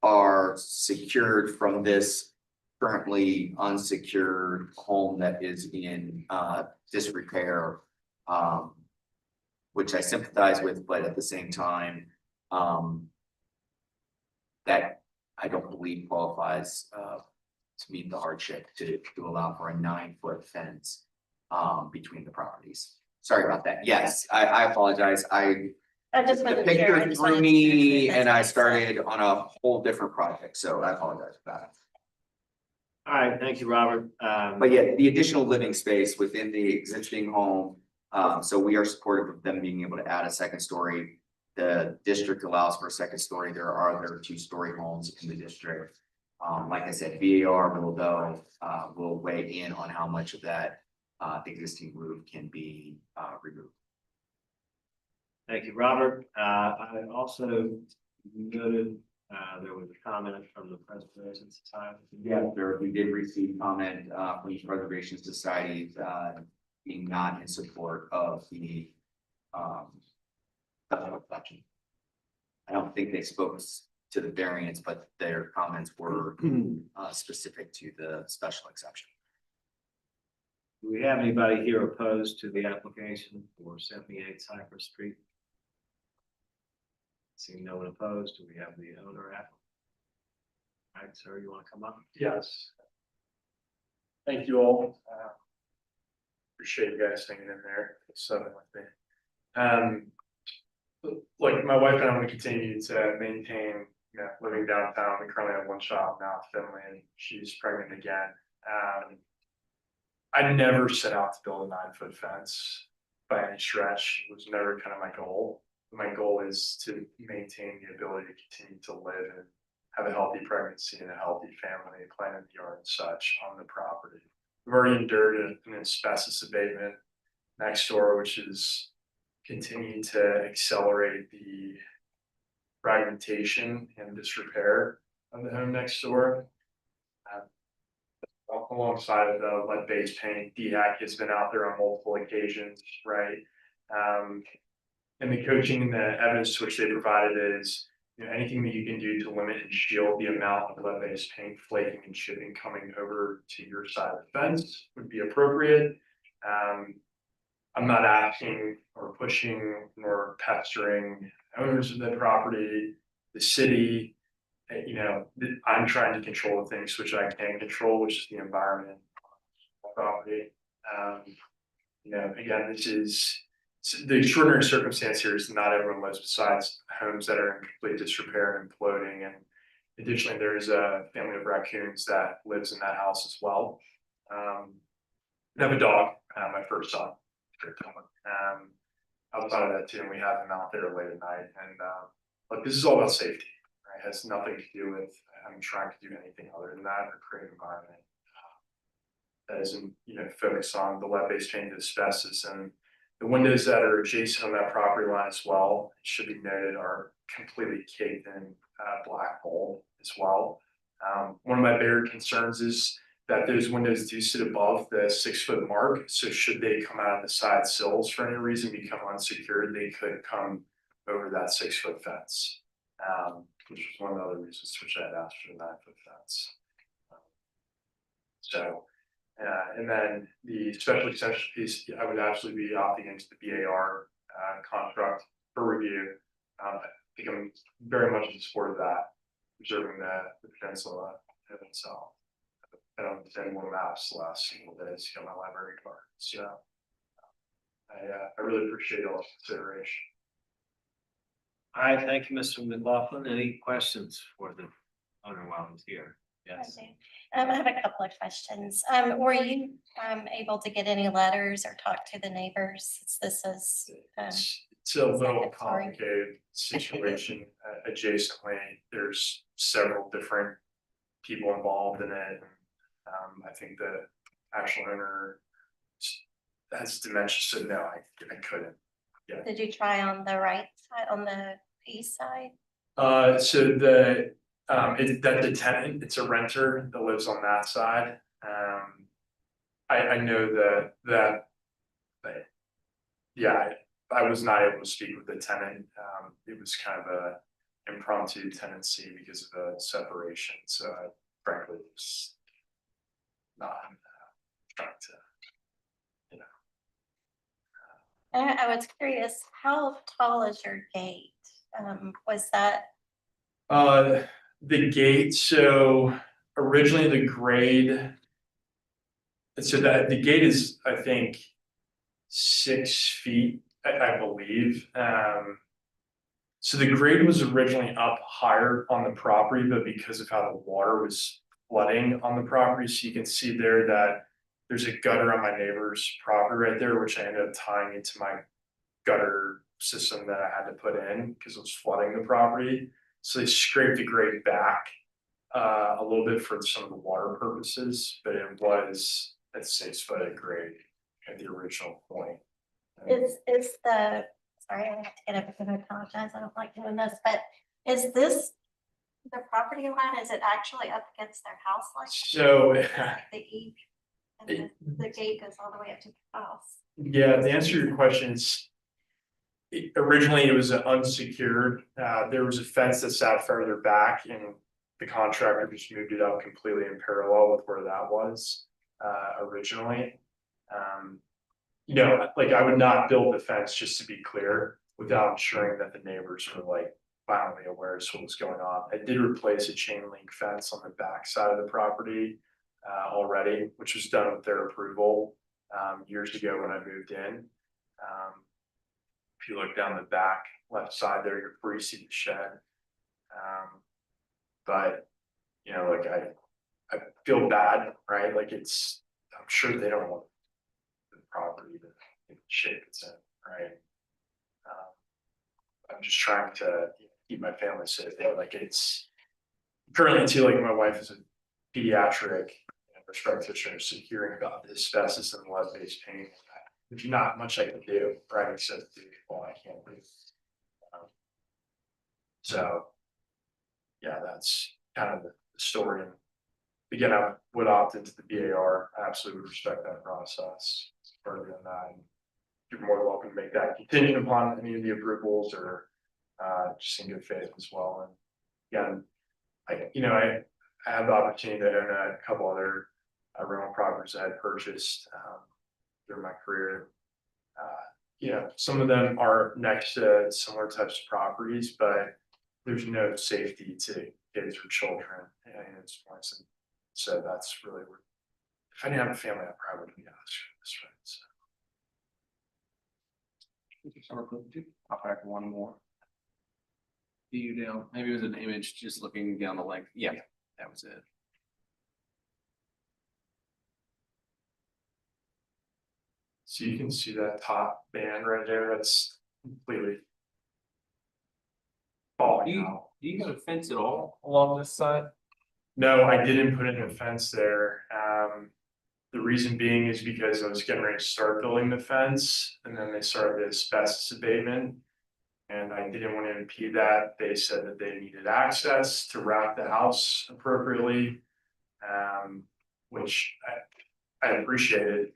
are secured from this currently unsecured home that is in disrepair, which I sympathize with, but at the same time, that I don't believe qualifies to meet the hardship to allow for a 9-foot fence between the properties. Sorry about that. Yes, I apologize. I just The wasn't sure. I picture just threw wanted to me make sure and that's I what said. started on a whole different project, so I apologize for that. All right, thank you, Robert. But yeah, the additional living space within the existing home, so we are supportive of them being able to add a second story. The district allows for a second story. There are other 2-story homes in the district. Like I said, VAR will weigh in on how much of that the existing roof can be removed. Thank you, Robert. I also noted, there was a comment from the Preservation Society. Yeah, we did receive comment from the Preservation Society being not in support of the special exception. I don't think they spoke to the variance, but their comments were specific to the special exception. Do we have anybody here opposed to the application for 78 Cypress Street? Seeing no one opposed, do we have the owner applicant? All right, sir, you want to come up? Yes. Thank you all. Appreciate you guys hanging in there, subbing with me. Like my wife and I want to continue to maintain, living downtown. We currently have one child now, Finley, and she's pregnant again. I never set out to build a 9-foot fence by any stretch. It was never kind of my goal. My goal is to maintain the ability to continue to live and have a healthy pregnancy and a healthy family, plant in the yard and such on the property. We've already endured an asbestos abatement next door, which is continuing to accelerate the fragmentation and disrepair of the home next door. Alongside of the lead-based paint, DHAC has been out there on multiple occasions, right? And the coaching and the evidence to which they provided is, anything that you can do to limit and shield the amount of lead-based paint flaking and chipping coming over to your side of the fence would be appropriate. I'm not asking or pushing nor pestering owners of the property, the city. I'm trying to control the things which I can control, which is the environment, property. Again, this is the extraordinary circumstance here is not everyone lives besides homes that are in complete disrepair and imploding. And additionally, there is a family of raccoons that lives in that house as well. I have a dog, my first son. Outside of that too, and we have him out there late at night. And look, this is all about safety. Right? It has nothing to do with I'm trying to do anything other than that or create an environment that isn't, focused on the lead-based paint, asbestos, and the windows that are adjacent on that property line as well, it should be noted, are completely caked in black mold as well. One of my bigger concerns is that those windows do sit above the 6-foot mark. So should they come out of the side sills for any reason, become unsecured, they could come over that 6-foot fence, which was one of the other reasons which I had asked for the 9-foot fence. And then the special exception piece, I would absolutely be opting into the BAR construct for review. I think I'm very much in support of that, preserving the peninsula in itself. I don't send more maps the last single days to get my library card. So I really appreciate all the consideration. All right, thank you, Mr. McLaughlin. Any questions for the owner while he's here? Yes. I have a couple of questions. Were you able to get any letters or talk to the neighbors? This is It's a little complicated situation. Adjacently, there's several different people involved in it. I think the actual owner has dementia, so no, I couldn't. Yeah. Did you try on the right side, on the east side? So that's a tenant, it's a renter that lives on that side. I know that I was not able to speak with the tenant. It was kind of a impromptu tenancy because of a separation. So I frankly was not trying to, I was curious, how tall is your gate? Was that? The gate, so originally the grade, so that the gate is, I think, 6 feet, I believe. So the grade was originally up higher on the property, but because of how the water was flooding on the property, so you can see there that there's a gutter on my neighbor's property right there, which I ended up tying into my gutter system that I had to put in because it was flooding the property. So they scraped the grade back a little bit for some of the water purposes, but it was at 6 foot grade. at the original point. Is the, sorry, I have to get up and I apologize, I don't like doing this, but is this the property line, is it actually up against their house like So, the eve? And the gate goes all the way up to the house. yeah, to answer your questions. Originally, it was unsecured. There was a fence that sat further back and the contractor just moved it up completely in parallel with where that was originally. You know, like I would not build the fence, just to be clear, without ensuring that the neighbors were like violently aware of what was going on. I did replace a chain link fence on the back side of the property already, which was done with their approval years ago when I moved in. If you look down the back left side there, you're free to see the shed. But you know, like I feel bad, right? Like I'm sure they don't want the property to in the shape it's in, right? I'm just trying to keep my family safe there. Like it's currently too, like my wife is a pediatric nurse practitioner, so hearing about the asbestos and lead-based paint, there's not much I can do, right? Except do all I can do. So yeah, that's kind of the story. And again, I would opt into the BAR. I absolutely respect that process. Further than that, and you're more than welcome to make that contingent upon any of the approvals or just in good faith as well. And again, I had the opportunity to own a couple other rental properties I had purchased during my career. Some of them are next to similar types of properties, but there's no safety to kids or children at this point. And so that's really where, if I didn't have a family, I probably wouldn't be on this, right? So. I'll back one more. Do you know, maybe it was an image just looking down the length. Yeah, that was it. So you can see that top band right there, that's completely falling out. Do you have a fence at all along this side? No, I didn't put in a fence there. The reason being is because I was getting ready to start building the fence and then they started the asbestos abatement. And I didn't want to impede that. They said that they needed access to wrap the house appropriately, which I appreciated.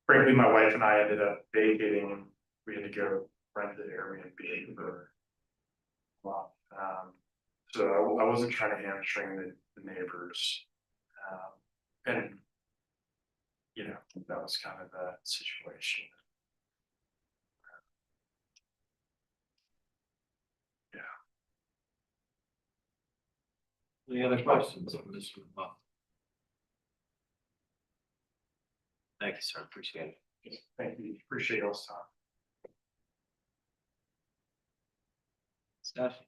Frankly, my wife and I ended up vacating and we had to go rent the Airbnb for a while. So I wasn't trying to hamstring the neighbors. And that was kind of the situation. Any other questions on this one? Thank you, sir. Appreciate it. Thank you. Appreciate y'all's time. Discussion.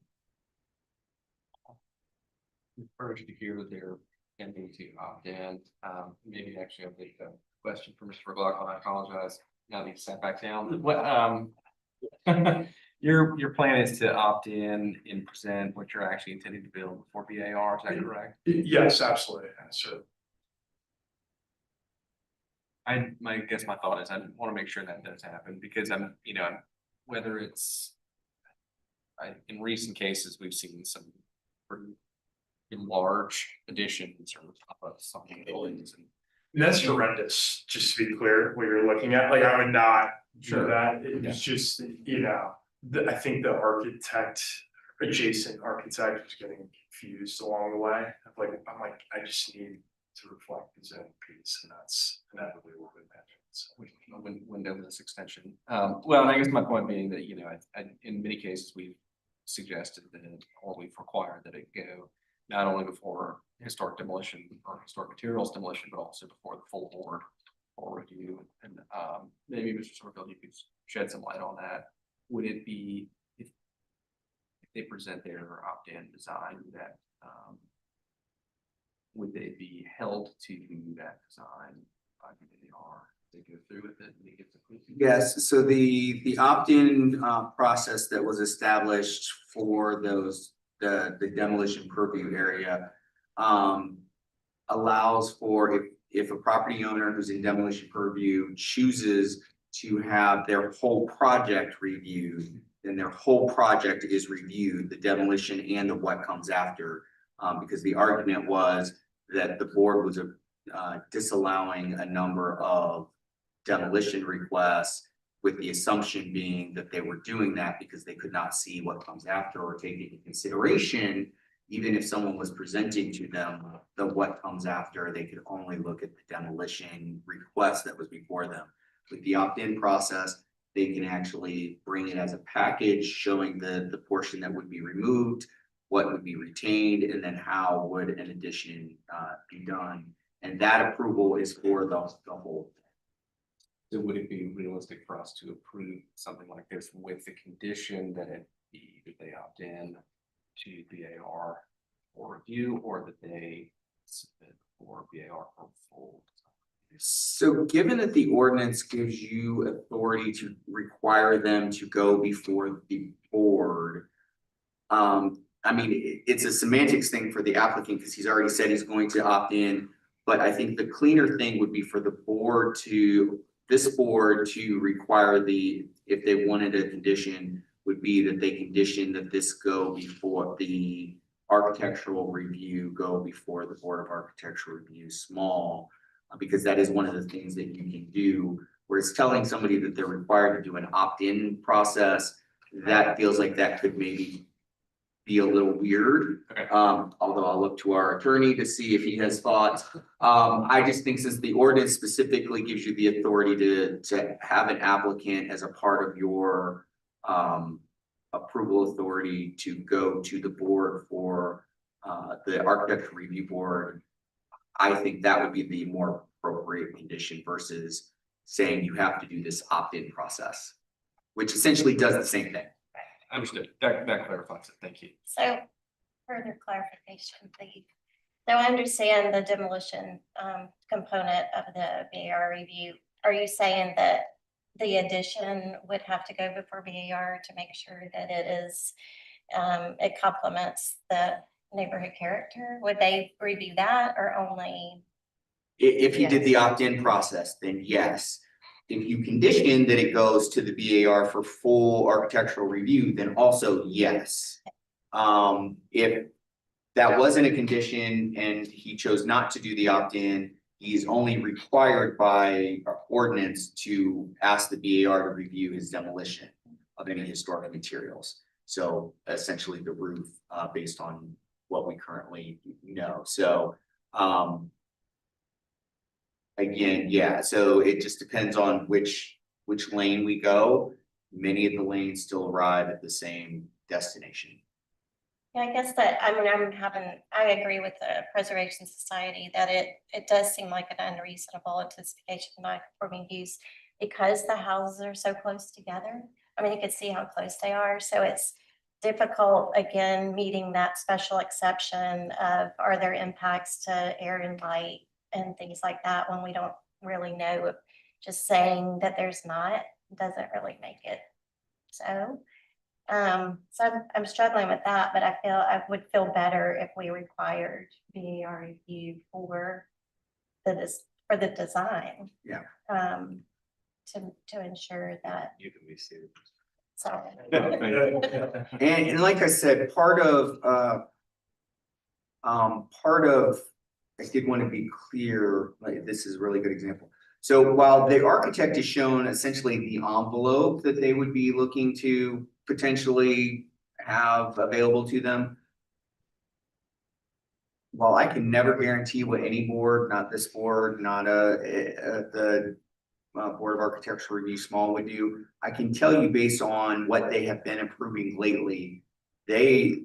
Encouraged to hear that they're intending to opt in. Maybe actually I'll take a question for Mr. McLaughlin. I apologize. Now that you sat back down. What your plan is to opt in and present what you're actually intending to build before BAR, is that correct? Yes, absolutely. So I guess my thought is I want to make sure that does happen because whether it's in recent cases, we've seen some pretty large additions or some buildings and that's horrendous, just to be clear, what you're looking at. Like, I would not do that. It's just, I think the adjacent architect was getting confused along the way. I'm like, I just need to reflect the zoning piece, and that's inevitably what would happen. So windowless extension. Well, and I guess my point being that, in many cases, we've suggested that, or we've required that it go not only before historic demolition or historic materials demolition, but also before the full board for review. And maybe Mr. Sorrell, you could shed some light on that. Would it be, if they present their opt-in design, that would they be held to that design? They go through with it and they get the. Yes, so the opt-in process that was established for the demolition purview area allows for, if a property owner who's in demolition purview chooses to have their whole project reviewed, then their whole project is reviewed, the demolition and the what comes after. Because the argument was that the board was disallowing a number of demolition requests, with the assumption being that they were doing that because they could not see what comes after or take into consideration. Even if someone was presenting to them the what comes after, they could only look at the demolition request that was before them. With the opt-in process, they can actually bring it as a package showing the portion that would be removed, what would be retained, and then how would an addition be done. And that approval is for the whole. So would it be realistic for us to approve something like this with the condition that it be, that they opt in to BAR for review, or that they submit for BAR for full? So given that the ordinance gives you authority to require them to go before the board. I mean, it's a semantics thing for the applicant because he's already said he's going to opt in. But I think the cleaner thing would be for the board to, this board to require if they wanted a condition, would be that they condition that this go before the architectural review, go before the Board of Architectural Review small. Because that is one of the things that you can do, where it's telling somebody that they're required to do an opt-in process. That feels like that could maybe be a little weird. Okay. Although I'll look to our attorney to see if he has thoughts. I just think since the ordinance specifically gives you the authority to have an applicant as a part of your approval authority to go to the board for the architectural review board, I think that would be the more appropriate condition versus saying you have to do this opt-in process, which essentially does the same thing. Understood. That clarifies it. Thank you. So further clarification, please. So I understand the demolition component of the BAR review. Are you saying that the addition would have to go before BAR to make sure that it complements the neighborhood character? Would they review that or only? If you did the opt-in process, then yes. If you condition that it goes to the BAR for full architectural review, then also yes. If that wasn't a condition and he chose not to do the opt-in, he's only required by ordinance to ask the BAR to review his demolition of any historic materials. So essentially the roof, based on what we currently know. So again, yeah, so it just depends on which lane we go. Many of the lanes still arrive at the same destination. Yeah, I guess that, I mean, I agree with the Preservation Society that it does seem like an unreasonable anticipation of non-conforming use because the houses are so close together. I mean, you can see how close they are. So it's difficult, again, meeting that special exception of, are there impacts to air and light and things like that when we don't really know. Just saying that there's not doesn't really make it so. So I'm struggling with that, but I would feel better if we required BAR review for the design. Yeah. To ensure that. You can be sued. Sorry. And like I said, part of I did want to be clear, like this is a really good example. So while the architect has shown essentially the envelope that they would be looking to potentially have available to them, while I can never guarantee what any board, not this board, not the Board of Architectural Review small would do, I can tell you based on what they have been approving lately, they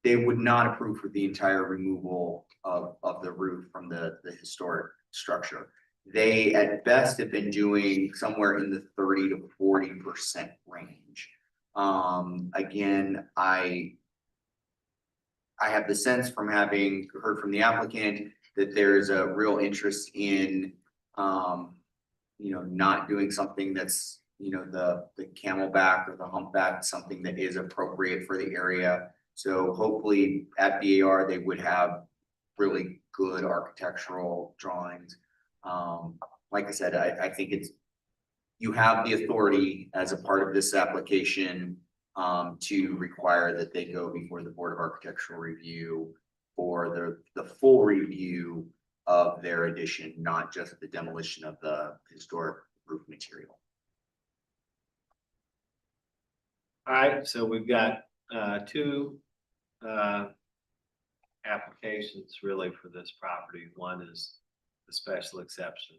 would not approve for the entire removal of the roof from the historic structure. They at best have been doing somewhere in the 30 to 40% range. Again, I have the sense from having heard from the applicant that there's a real interest in not doing something that's the camelback or the humpback, something that is appropriate for the area. So hopefully at BAR they would have really good architectural drawings. Like I said, I think you have the authority as a part of this application to require that they go before the Board of Architectural Review for the full review of their addition, not just the demolition of the historic roof material. All right, so we've got two applications really for this property. One is the special exception.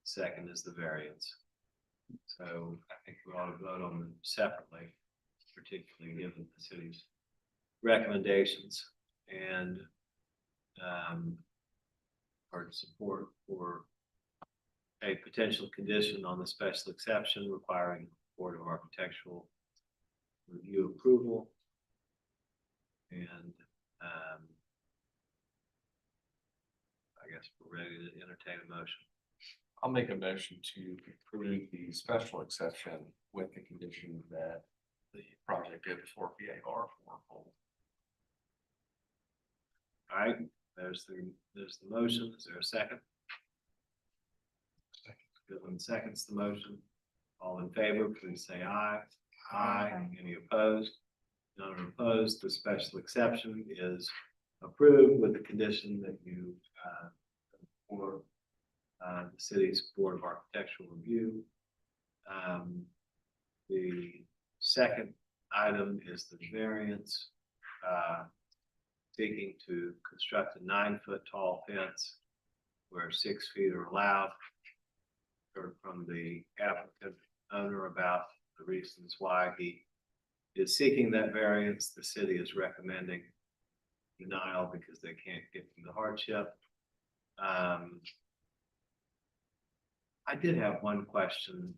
Second is the variance. So I think we ought to vote on them separately, particularly given the city's recommendations and or support for a potential condition on the special exception requiring Board of Architectural Review approval. And I guess we're ready to entertain a motion. I'll make a motion to approve the special exception with the condition that the project go before BAR for full. All right, there's the motion. Is there a second? Goodwin seconds the motion. All in favor, please say aye. Aye. Any opposed? None are opposed. The special exception is approved with the condition that you for the city's Board of Architectural Review. The second item is the variance seeking to construct a 9-foot tall fence where 6 feet are allowed. Heard from the applicant owner about the reasons why he is seeking that variance. The city is recommending denial because they can't get to the hardship. I did have one question.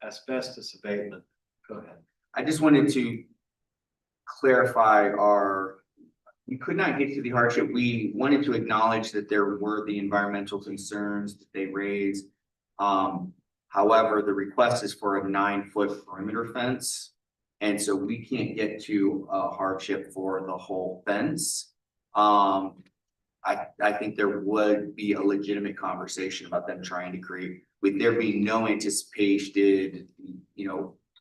Asbestos abatement. Go ahead. I just wanted to clarify we could not get to the hardship. We wanted to acknowledge that there were the environmental concerns that they raised. However, the request is for a 9-foot perimeter fence. And so we can't get to a hardship for the whole fence. I think there would be a legitimate conversation about them trying to create, with there being no anticipated,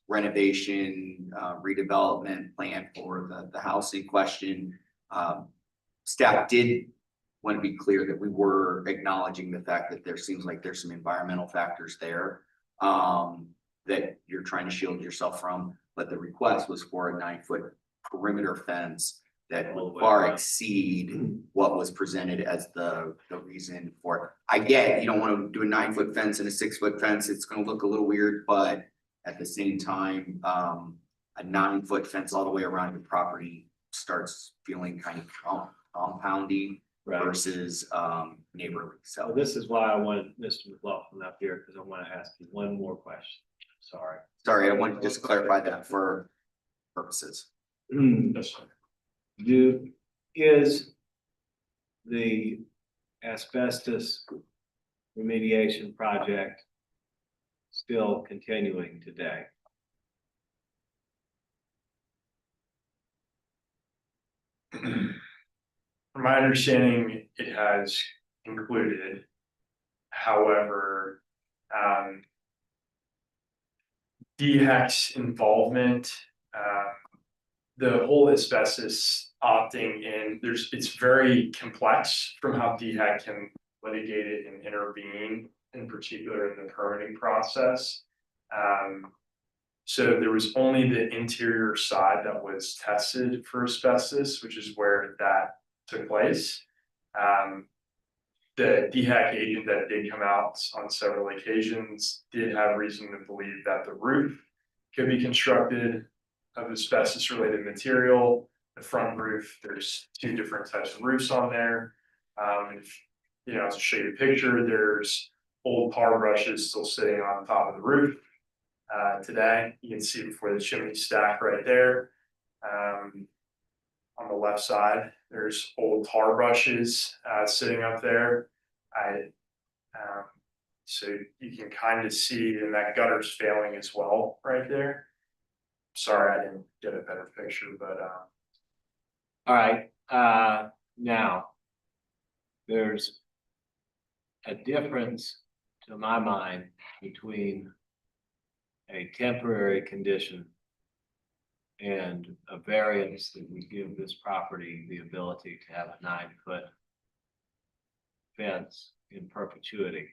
renovation, redevelopment plan for the house in question. Staff did want to be clear that we were acknowledging the fact that there seems like there's some environmental factors there that you're trying to shield yourself from, but the request was for a 9-foot perimeter fence that will far exceed what was presented as the reason for it. I get you don't want to do a 9-foot fence and a 6-foot fence. It's going to look a little weird, but at the same time, a 9-foot fence all the way around your property starts feeling kind of compoundy versus neighborly. So this is why I wanted Mr. McLaughlin up here, because I want to ask you one more question. Sorry, I wanted to just clarify that for purposes. Is the asbestos remediation project still continuing today? From my understanding, it has concluded. However, DHEC's involvement, the whole asbestos opting in, it's very complex from how DHEC can litigate it and intervene, in particular in the permitting process. So there was only the interior side that was tested for asbestos, which is where that took place. The DHEC agent that did come out on several occasions did have reason to believe that the roof could be constructed of asbestos related material. The front roof, there's 2 different types of roofs on there. To show you a picture, there's old tar brushes still sitting on top of the roof. Today, you can see before the chimney stack right there. On the left side, there's old tar brushes sitting up there. So you can kind of see, and that gutter's failing as well right there. Sorry, I didn't get a better picture, but all right. Now, there's a difference, to my mind, between a temporary condition and a variance that would give this property the ability to have a 9-foot fence in perpetuity.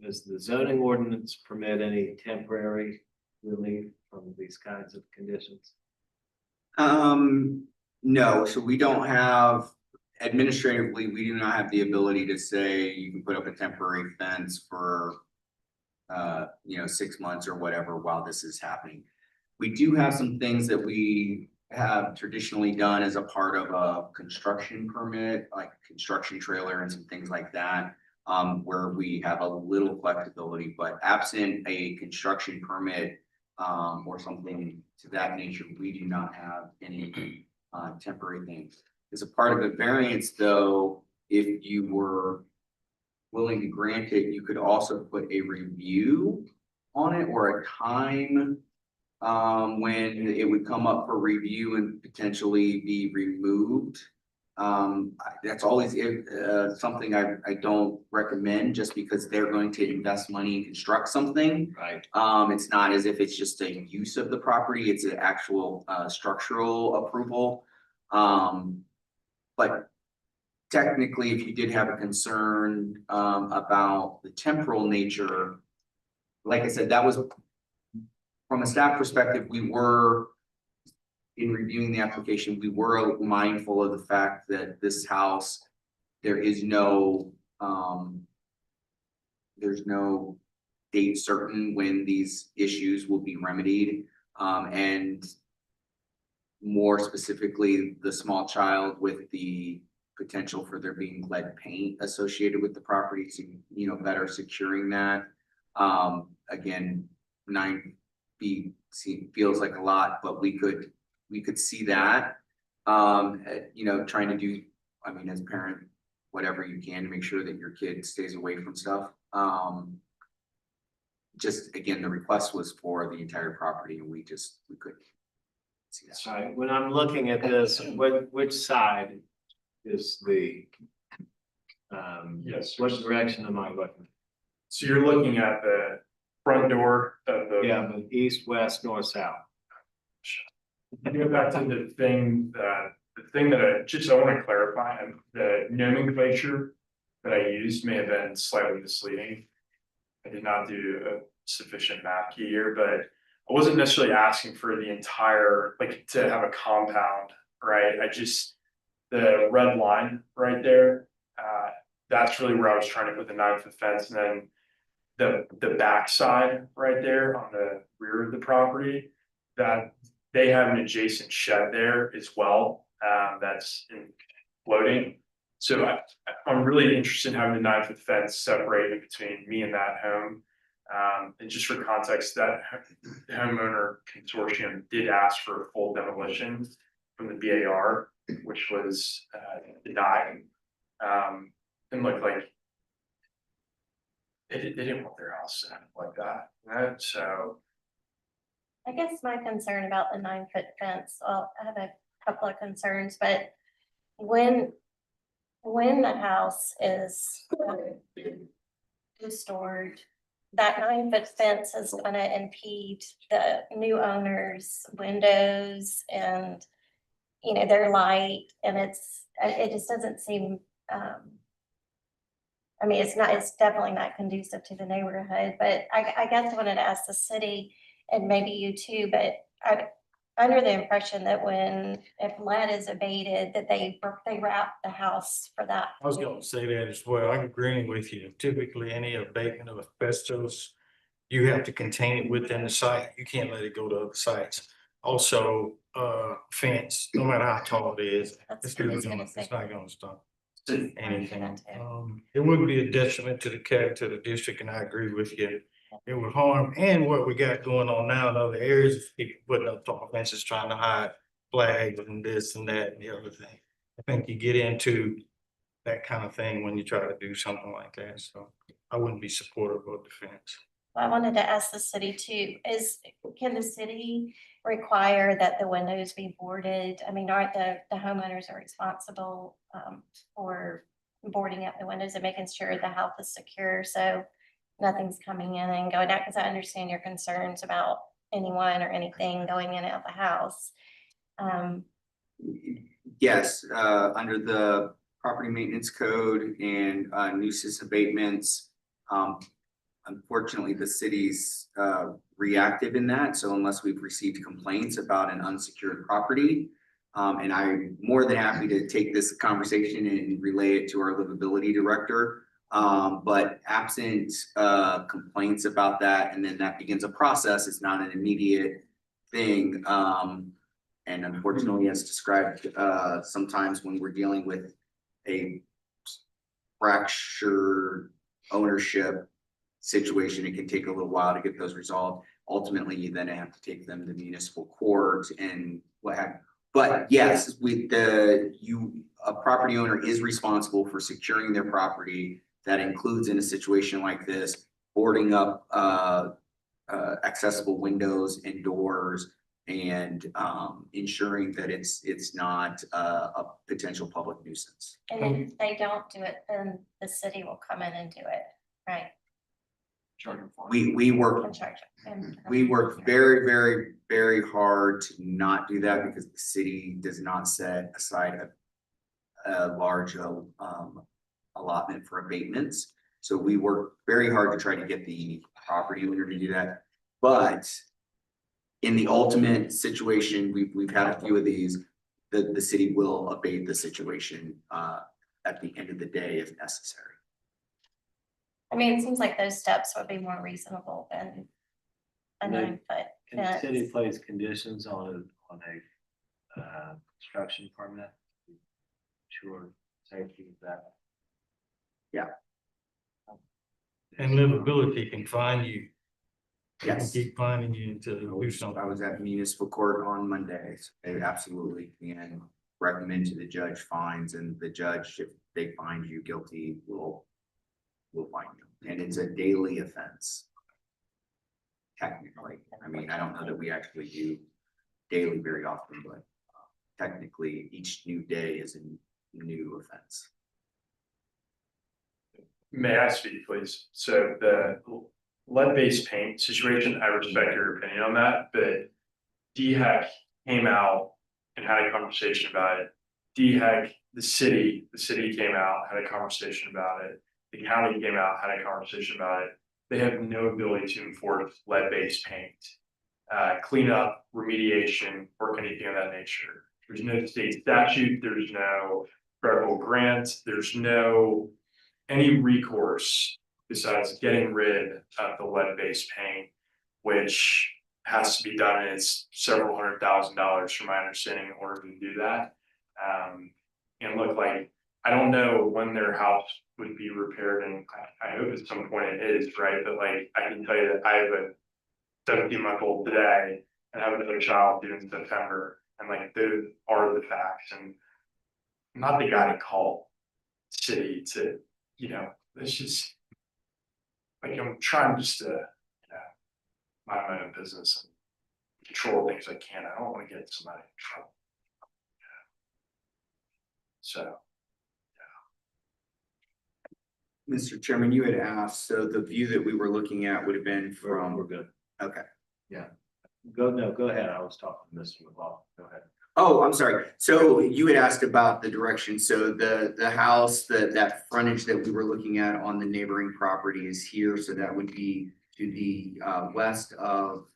Does the zoning ordinance permit any temporary relief from these kinds of conditions? No, so we don't have, administratively, we do not have the ability to say you can put up a temporary fence for 6 months or whatever while this is happening. We do have some things that we have traditionally done as a part of a construction permit, like construction trailer and some things like that, where we have a little flexibility, but absent a construction permit or something to that nature, we do not have any temporary things. As a part of a variance, though, if you were willing to grant it, you could also put a review on it or a time when it would come up for review and potentially be removed. That's always something I don't recommend, just because they're going to invest money and construct something. Right. It's not as if it's just a use of the property, it's an actual structural approval. But technically, if you did have a concern about the temporal nature, like I said, that was from a staff perspective, we were, in reviewing the application, we were mindful of the fact that this house, there's no date certain when these issues will be remedied. And more specifically, the small child with the potential for there being lead paint associated with the property, to, better securing that. Again, 9 feet feels like a lot, but we could see that, trying to do, as a parent, whatever you can to make sure that your kid stays away from stuff. Just again, the request was for the entire property, and we couldn't see that. So when I'm looking at this, which side is the, Yes. what direction am I looking? So you're looking at the front door of the. Yeah, but east, west, north, south. Go back to the thing that I want to clarify, the nomenclature that I used may have been slightly misleading. I did not do a sufficient math key here, but I wasn't necessarily asking for the entire, to have a compound, right? The red line right there, that's really where I was trying to put the 9-foot fence, and then the back side right there on the rear of the property, that they have an adjacent shed there as well, that's floating. So I'm really interested in having the 9-foot fence separated between me and that home. And just for context, that homeowner consortium did ask for a full demolition from the BAR, which was denied. And looked like they didn't want their house set like that, right? So. I guess my concern about the 9-foot fence, well, I have a couple of concerns, but when the house is restored, that 9-foot fence is gonna impede the new owner's windows and, their light, and it just doesn't seem, it's definitely not conducive to the neighborhood, but I guess I wanted to ask the city, and maybe you too, but I'm under the impression that if lead is abated, that they wrap the house for that. I was gonna say that as well. I'm agreeing with you. Typically, any abatement of asbestos, you have to contain it within the site. You can't let it go to other sites. Also, fence, no matter how tall it is, it's not gonna stop anything. It would be a detriment to the character of the district, and I agree with you. It would harm, and what we got going on now in other areas, is people putting up tall fences trying to hide flags and this and that and the other thing. I think you get into that kind of thing when you try to do something like that, so I wouldn't be supportive of the fence. I wanted to ask the city too, can the city require that the windows be boarded? Aren't the homeowners are responsible for boarding up the windows and making sure the house is secure, so nothing's coming in and going out, because I understand your concerns about anyone or anything going in and out the house. Yes, under the property maintenance code and nuisance abatements. Unfortunately, the city's reactive in that, so unless we've received complaints about an unsecured property. And I'm more than happy to take this conversation and relay it to our livability director. But absent complaints about that, and then that begins a process, it's not an immediate thing. And unfortunately, as described, sometimes when we're dealing with a fractured ownership situation, it can take a little while to get those resolved. Ultimately, you then have to take them to municipal court and what have you. But yes, a property owner is responsible for securing their property. That includes, in a situation like this, boarding up accessible windows and doors, and ensuring that it's not a potential public nuisance. And if they don't do it, then the city will come in and do it, right? We work And charge them. We work very, very, very hard to not do that, because the city does not set aside a large allotment for abatements. So we work very hard to try to get the property owner to do that. But in the ultimate situation, we've had a few of these, the city will abate the situation at the end of the day if necessary. I mean, it seems like those steps would be more reasonable than a And then 9-foot Can the city fence. place conditions on a construction permit? Sure, safety of that. And livability can find you. They can Yes. keep finding you to do something. I was at municipal court on Monday, so they absolutely can recommend to the judge fines, and the judge, if they find you guilty, will fine you, and it's a daily offense. Technically, I mean, I don't know that we actually do daily very often, but technically, each new day is a new offense. May I speak, please? So the lead-based paint situation, I respect your opinion on that, but DHEC came out and had a conversation about it. DHEC, the city came out, had a conversation about it. The county came out, had a conversation about it. They have no ability to enforce lead-based paint, cleanup, remediation, or anything of that nature. There's no state statute, there's no federal grant, there's no any recourse besides getting rid of the lead-based paint, which has to be done, and it's several $100,000 from my understanding in order to do that. And look, like, I don't know when their house would be repaired, and I hope at some point it is, right? But like, I can tell you that I have a 17-month-old today and I have another child due in September, and like, those are the facts. And I'm not the guy to call city to, it's just like, I'm trying just to, mind my own business and control things I can. I don't want to get somebody in trouble. So. Mr. Chairman, you had asked, so the view that we were looking at would have been from. We're good. Okay. Go ahead. I was talking to Mr. McLaughlin. Go ahead. Oh, I'm sorry. So you had asked about the direction. So the house, that frontage that we were looking at on the neighboring property is here. So that would be to the west of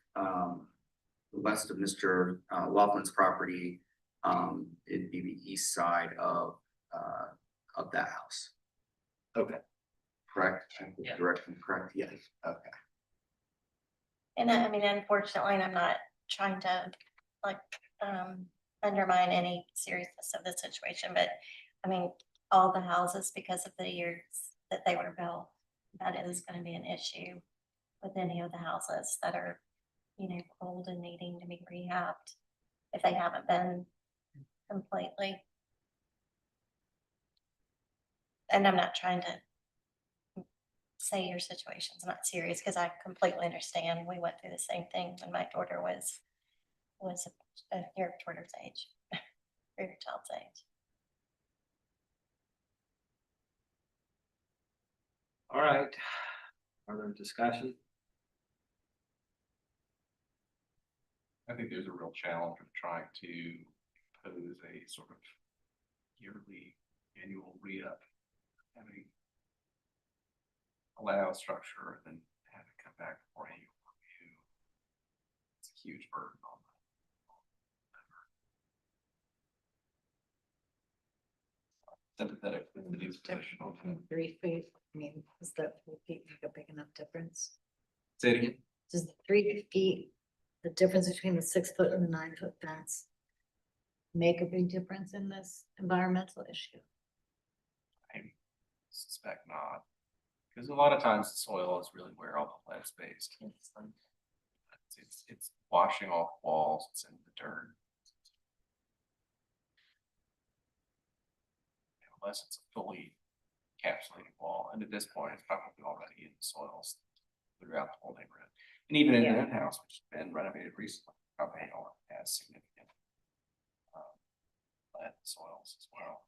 Mr. Laughlin's property. It'd be the east side of that house. Okay. Correct? Yeah. Direction, correct? Yes. Okay. And I mean, unfortunately, and I'm not trying to undermine any seriousness of the situation, but I mean, all the houses, because of the years that they were built, that is going to be an issue with any of the houses that are, old and needing to be rehabbed if they haven't been completely. And I'm not trying to say your situation's not serious, because I completely understand. We went through the same thing when my daughter was your daughter's age, or your child's age. All right. Further discussion? I think there's a real challenge of trying to impose a sort of yearly annual re-up, having allow structure and then have it come back for annual review. It's a huge burden on the sympathetic to the news position. 3 feet, I mean, is that 3 feet make a big enough difference? Say it again. Does the 3 feet, the difference between the 6 foot and the 9 foot fence make a big difference in this environmental issue? I suspect not, because a lot of times the soil is really where all the lead's based. It's washing off walls, it's in the dirt. Unless it's a fully encapsulated wall, and at this point, it's probably already in the soils throughout the whole neighborhood. And even in that house, which has been renovated recently, probably has significant lead soils as well.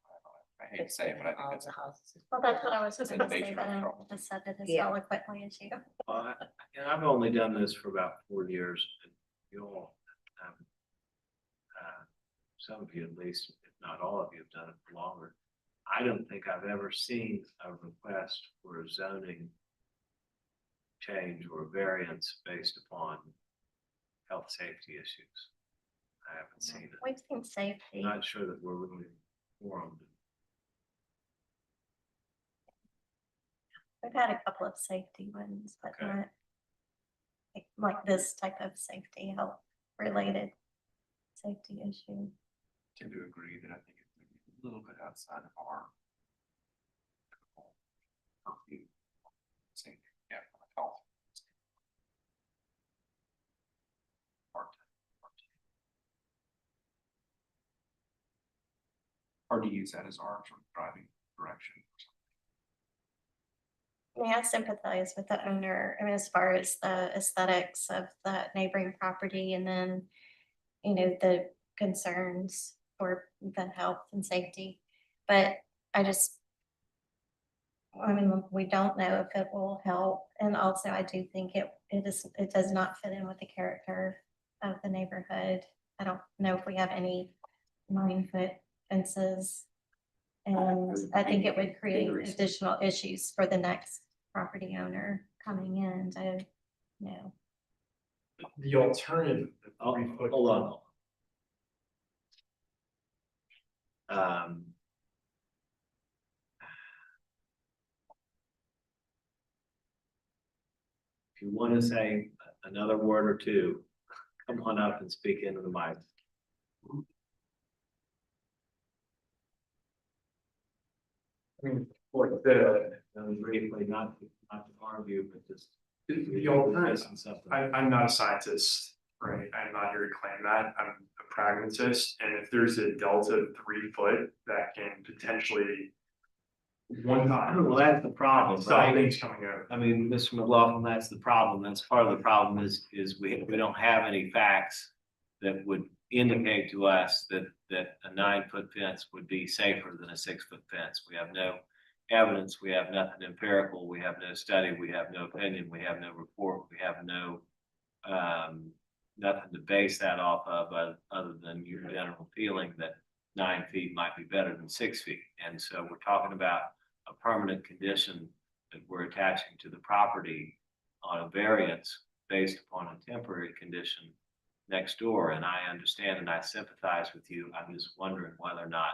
I hate to say it, but I think All it's the houses. Well, that's what I was It's going in to say, nature but I control. just said it as Yeah. eloquently as you. Well, I've only done this for about 4 years, and you all, some of you at least, if not all of you, have done it for longer. I don't think I've ever seen a request for a zoning change or variance based upon health safety issues. I haven't seen it. We've seen safety. Not sure that we're really informed. We've had a couple of safety ones, but Okay. not like this type of safety, health related safety issue. Tend to agree that I think it's a little bit outside of our typical purview. Same, yeah, from a health. Hard to use that as our sort of driving direction. I mean, I sympathize with the owner, I mean, as far as the aesthetics of the neighboring property and then, you know, the concerns for the health and safety. But I mean, we don't know if it will help. And also I do think it does not fit in with the character of the neighborhood. I don't know if we have any 9-foot fences. And I think it would create additional issues for the next property owner coming in to, you know. The alternative. Oh, hold on. If you want to say another word or two, come on up and speak into the mic. I mean, like the, Briefly, not to argue, but just. the alternative, Something. I'm not a scientist, right? I'm not here to claim that. I'm a pragmatist. And if there's a delta of 3 foot that can potentially one time. Well, that's the problem, Stop right? things coming out. I mean, Mr. McLaughlin, that's the problem. That's part of the problem is we don't have any facts that would indicate to us that a 9-foot fence would be safer than a 6-foot fence. We have no evidence. We have nothing empirical. We have no study. We have no opinion. We have no report. We have no, nothing to base that off of other than your general feeling that 9 feet might be better than 6 feet. And so we're talking about a permanent condition that we're attaching to the property on a variance based upon a temporary condition next door. And I understand and I sympathize with you. I'm just wondering whether or not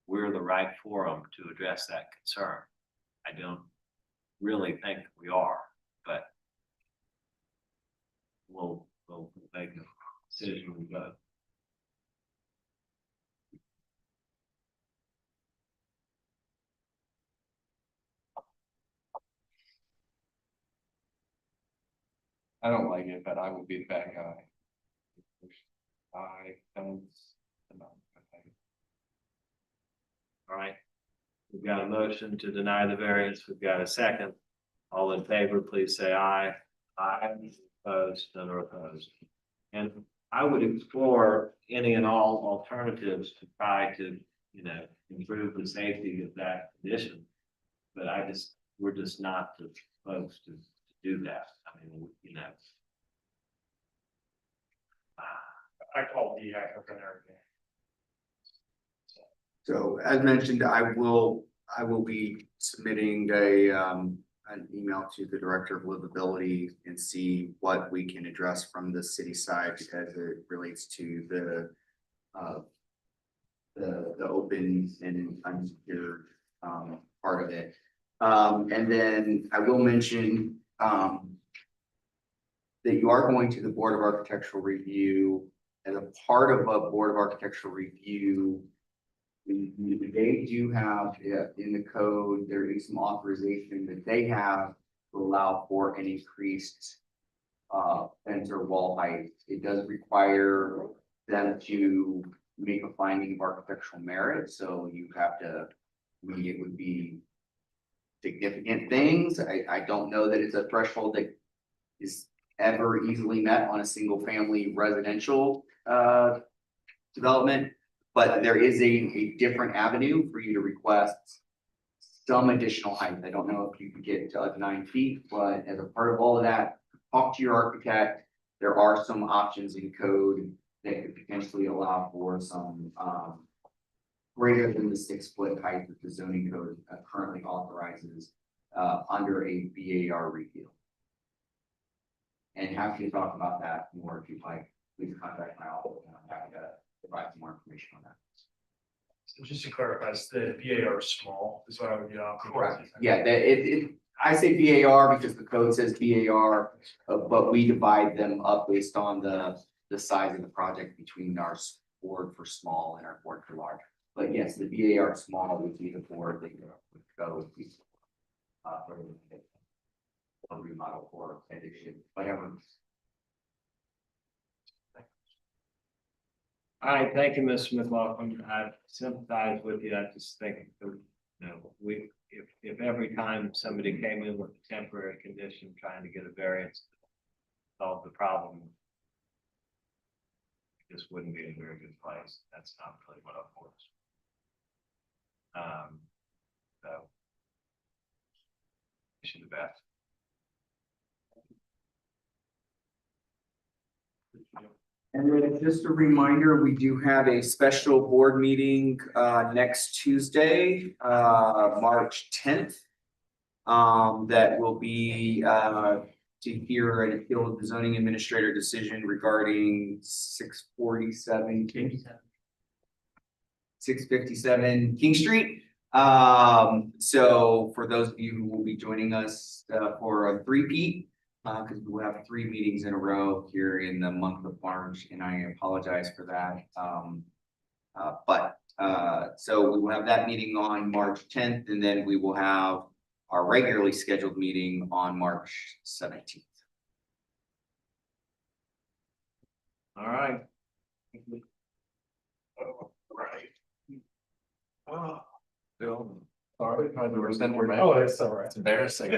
we're the right forum to address that concern. I don't really think we are, but we'll make a decision and vote. I don't like it, but I will be the bad guy. I don't. All right. We've got a motion to deny the variance. We've got a second. All in favor, please say aye. Aye. Opposed, none are opposed. And I would explore any and all alternatives to try to, improve the safety of that condition. But I just we're just not supposed to do that. I mean, you know. I call the and everything. So as mentioned, I will be submitting an email to the Director of Livability and see what we can address from the city side as it relates to the open and unsecured part of it. And then I will mention that you are going to the Board of Architectural Review. As a part of a Board of Architectural Review, they do have in the code, there is some authorization that they have to allow for an increased fence or wall height. It does require them to make a finding of architectural merit, so you have to, I mean, it would be significant things. I don't know that it's a threshold that is ever easily met on a single family residential development. But there is a different avenue for you to request some additional height. I don't know if you can get to 9 feet, but as a part of all of that, talk to your architect. There are some options in code that could potentially allow for some greater than the 6-foot height that the zoning code currently authorizes under a BAR review. And happy to talk about that more if you'd like. Please contact my office and I'm happy to provide some more information on that. So just to clarify, the BAR small is what I would be on. Correct. Yeah, I say BAR because the code says BAR, but we divide them up based on the size of the project between our board for small and our board for large. But yes, the BAR small would be the board that would go with these. For remodel or addition, whatever. All right, thank you, Mr. McLaughlin. I sympathize with you. I just think, you know, if every time somebody came in with a temporary condition trying to get a variance to solve the problem, this wouldn't be a very good place. That's not really what I'm for. So wish you the best. And then just a reminder, we do have a special board meeting next Tuesday, March 10th. That will be to hear an appeal of the zoning administrator decision regarding 647 657 King Street. So for those of you who will be joining us for a three-peat, because we'll have 3 meetings in a row here in the month of March, and I apologize for that. So we will have that meeting on March 10th, and then we will have our regularly scheduled meeting on March 17th. All right. Bill, sorry, we're Oh, that's all right. It's embarrassing.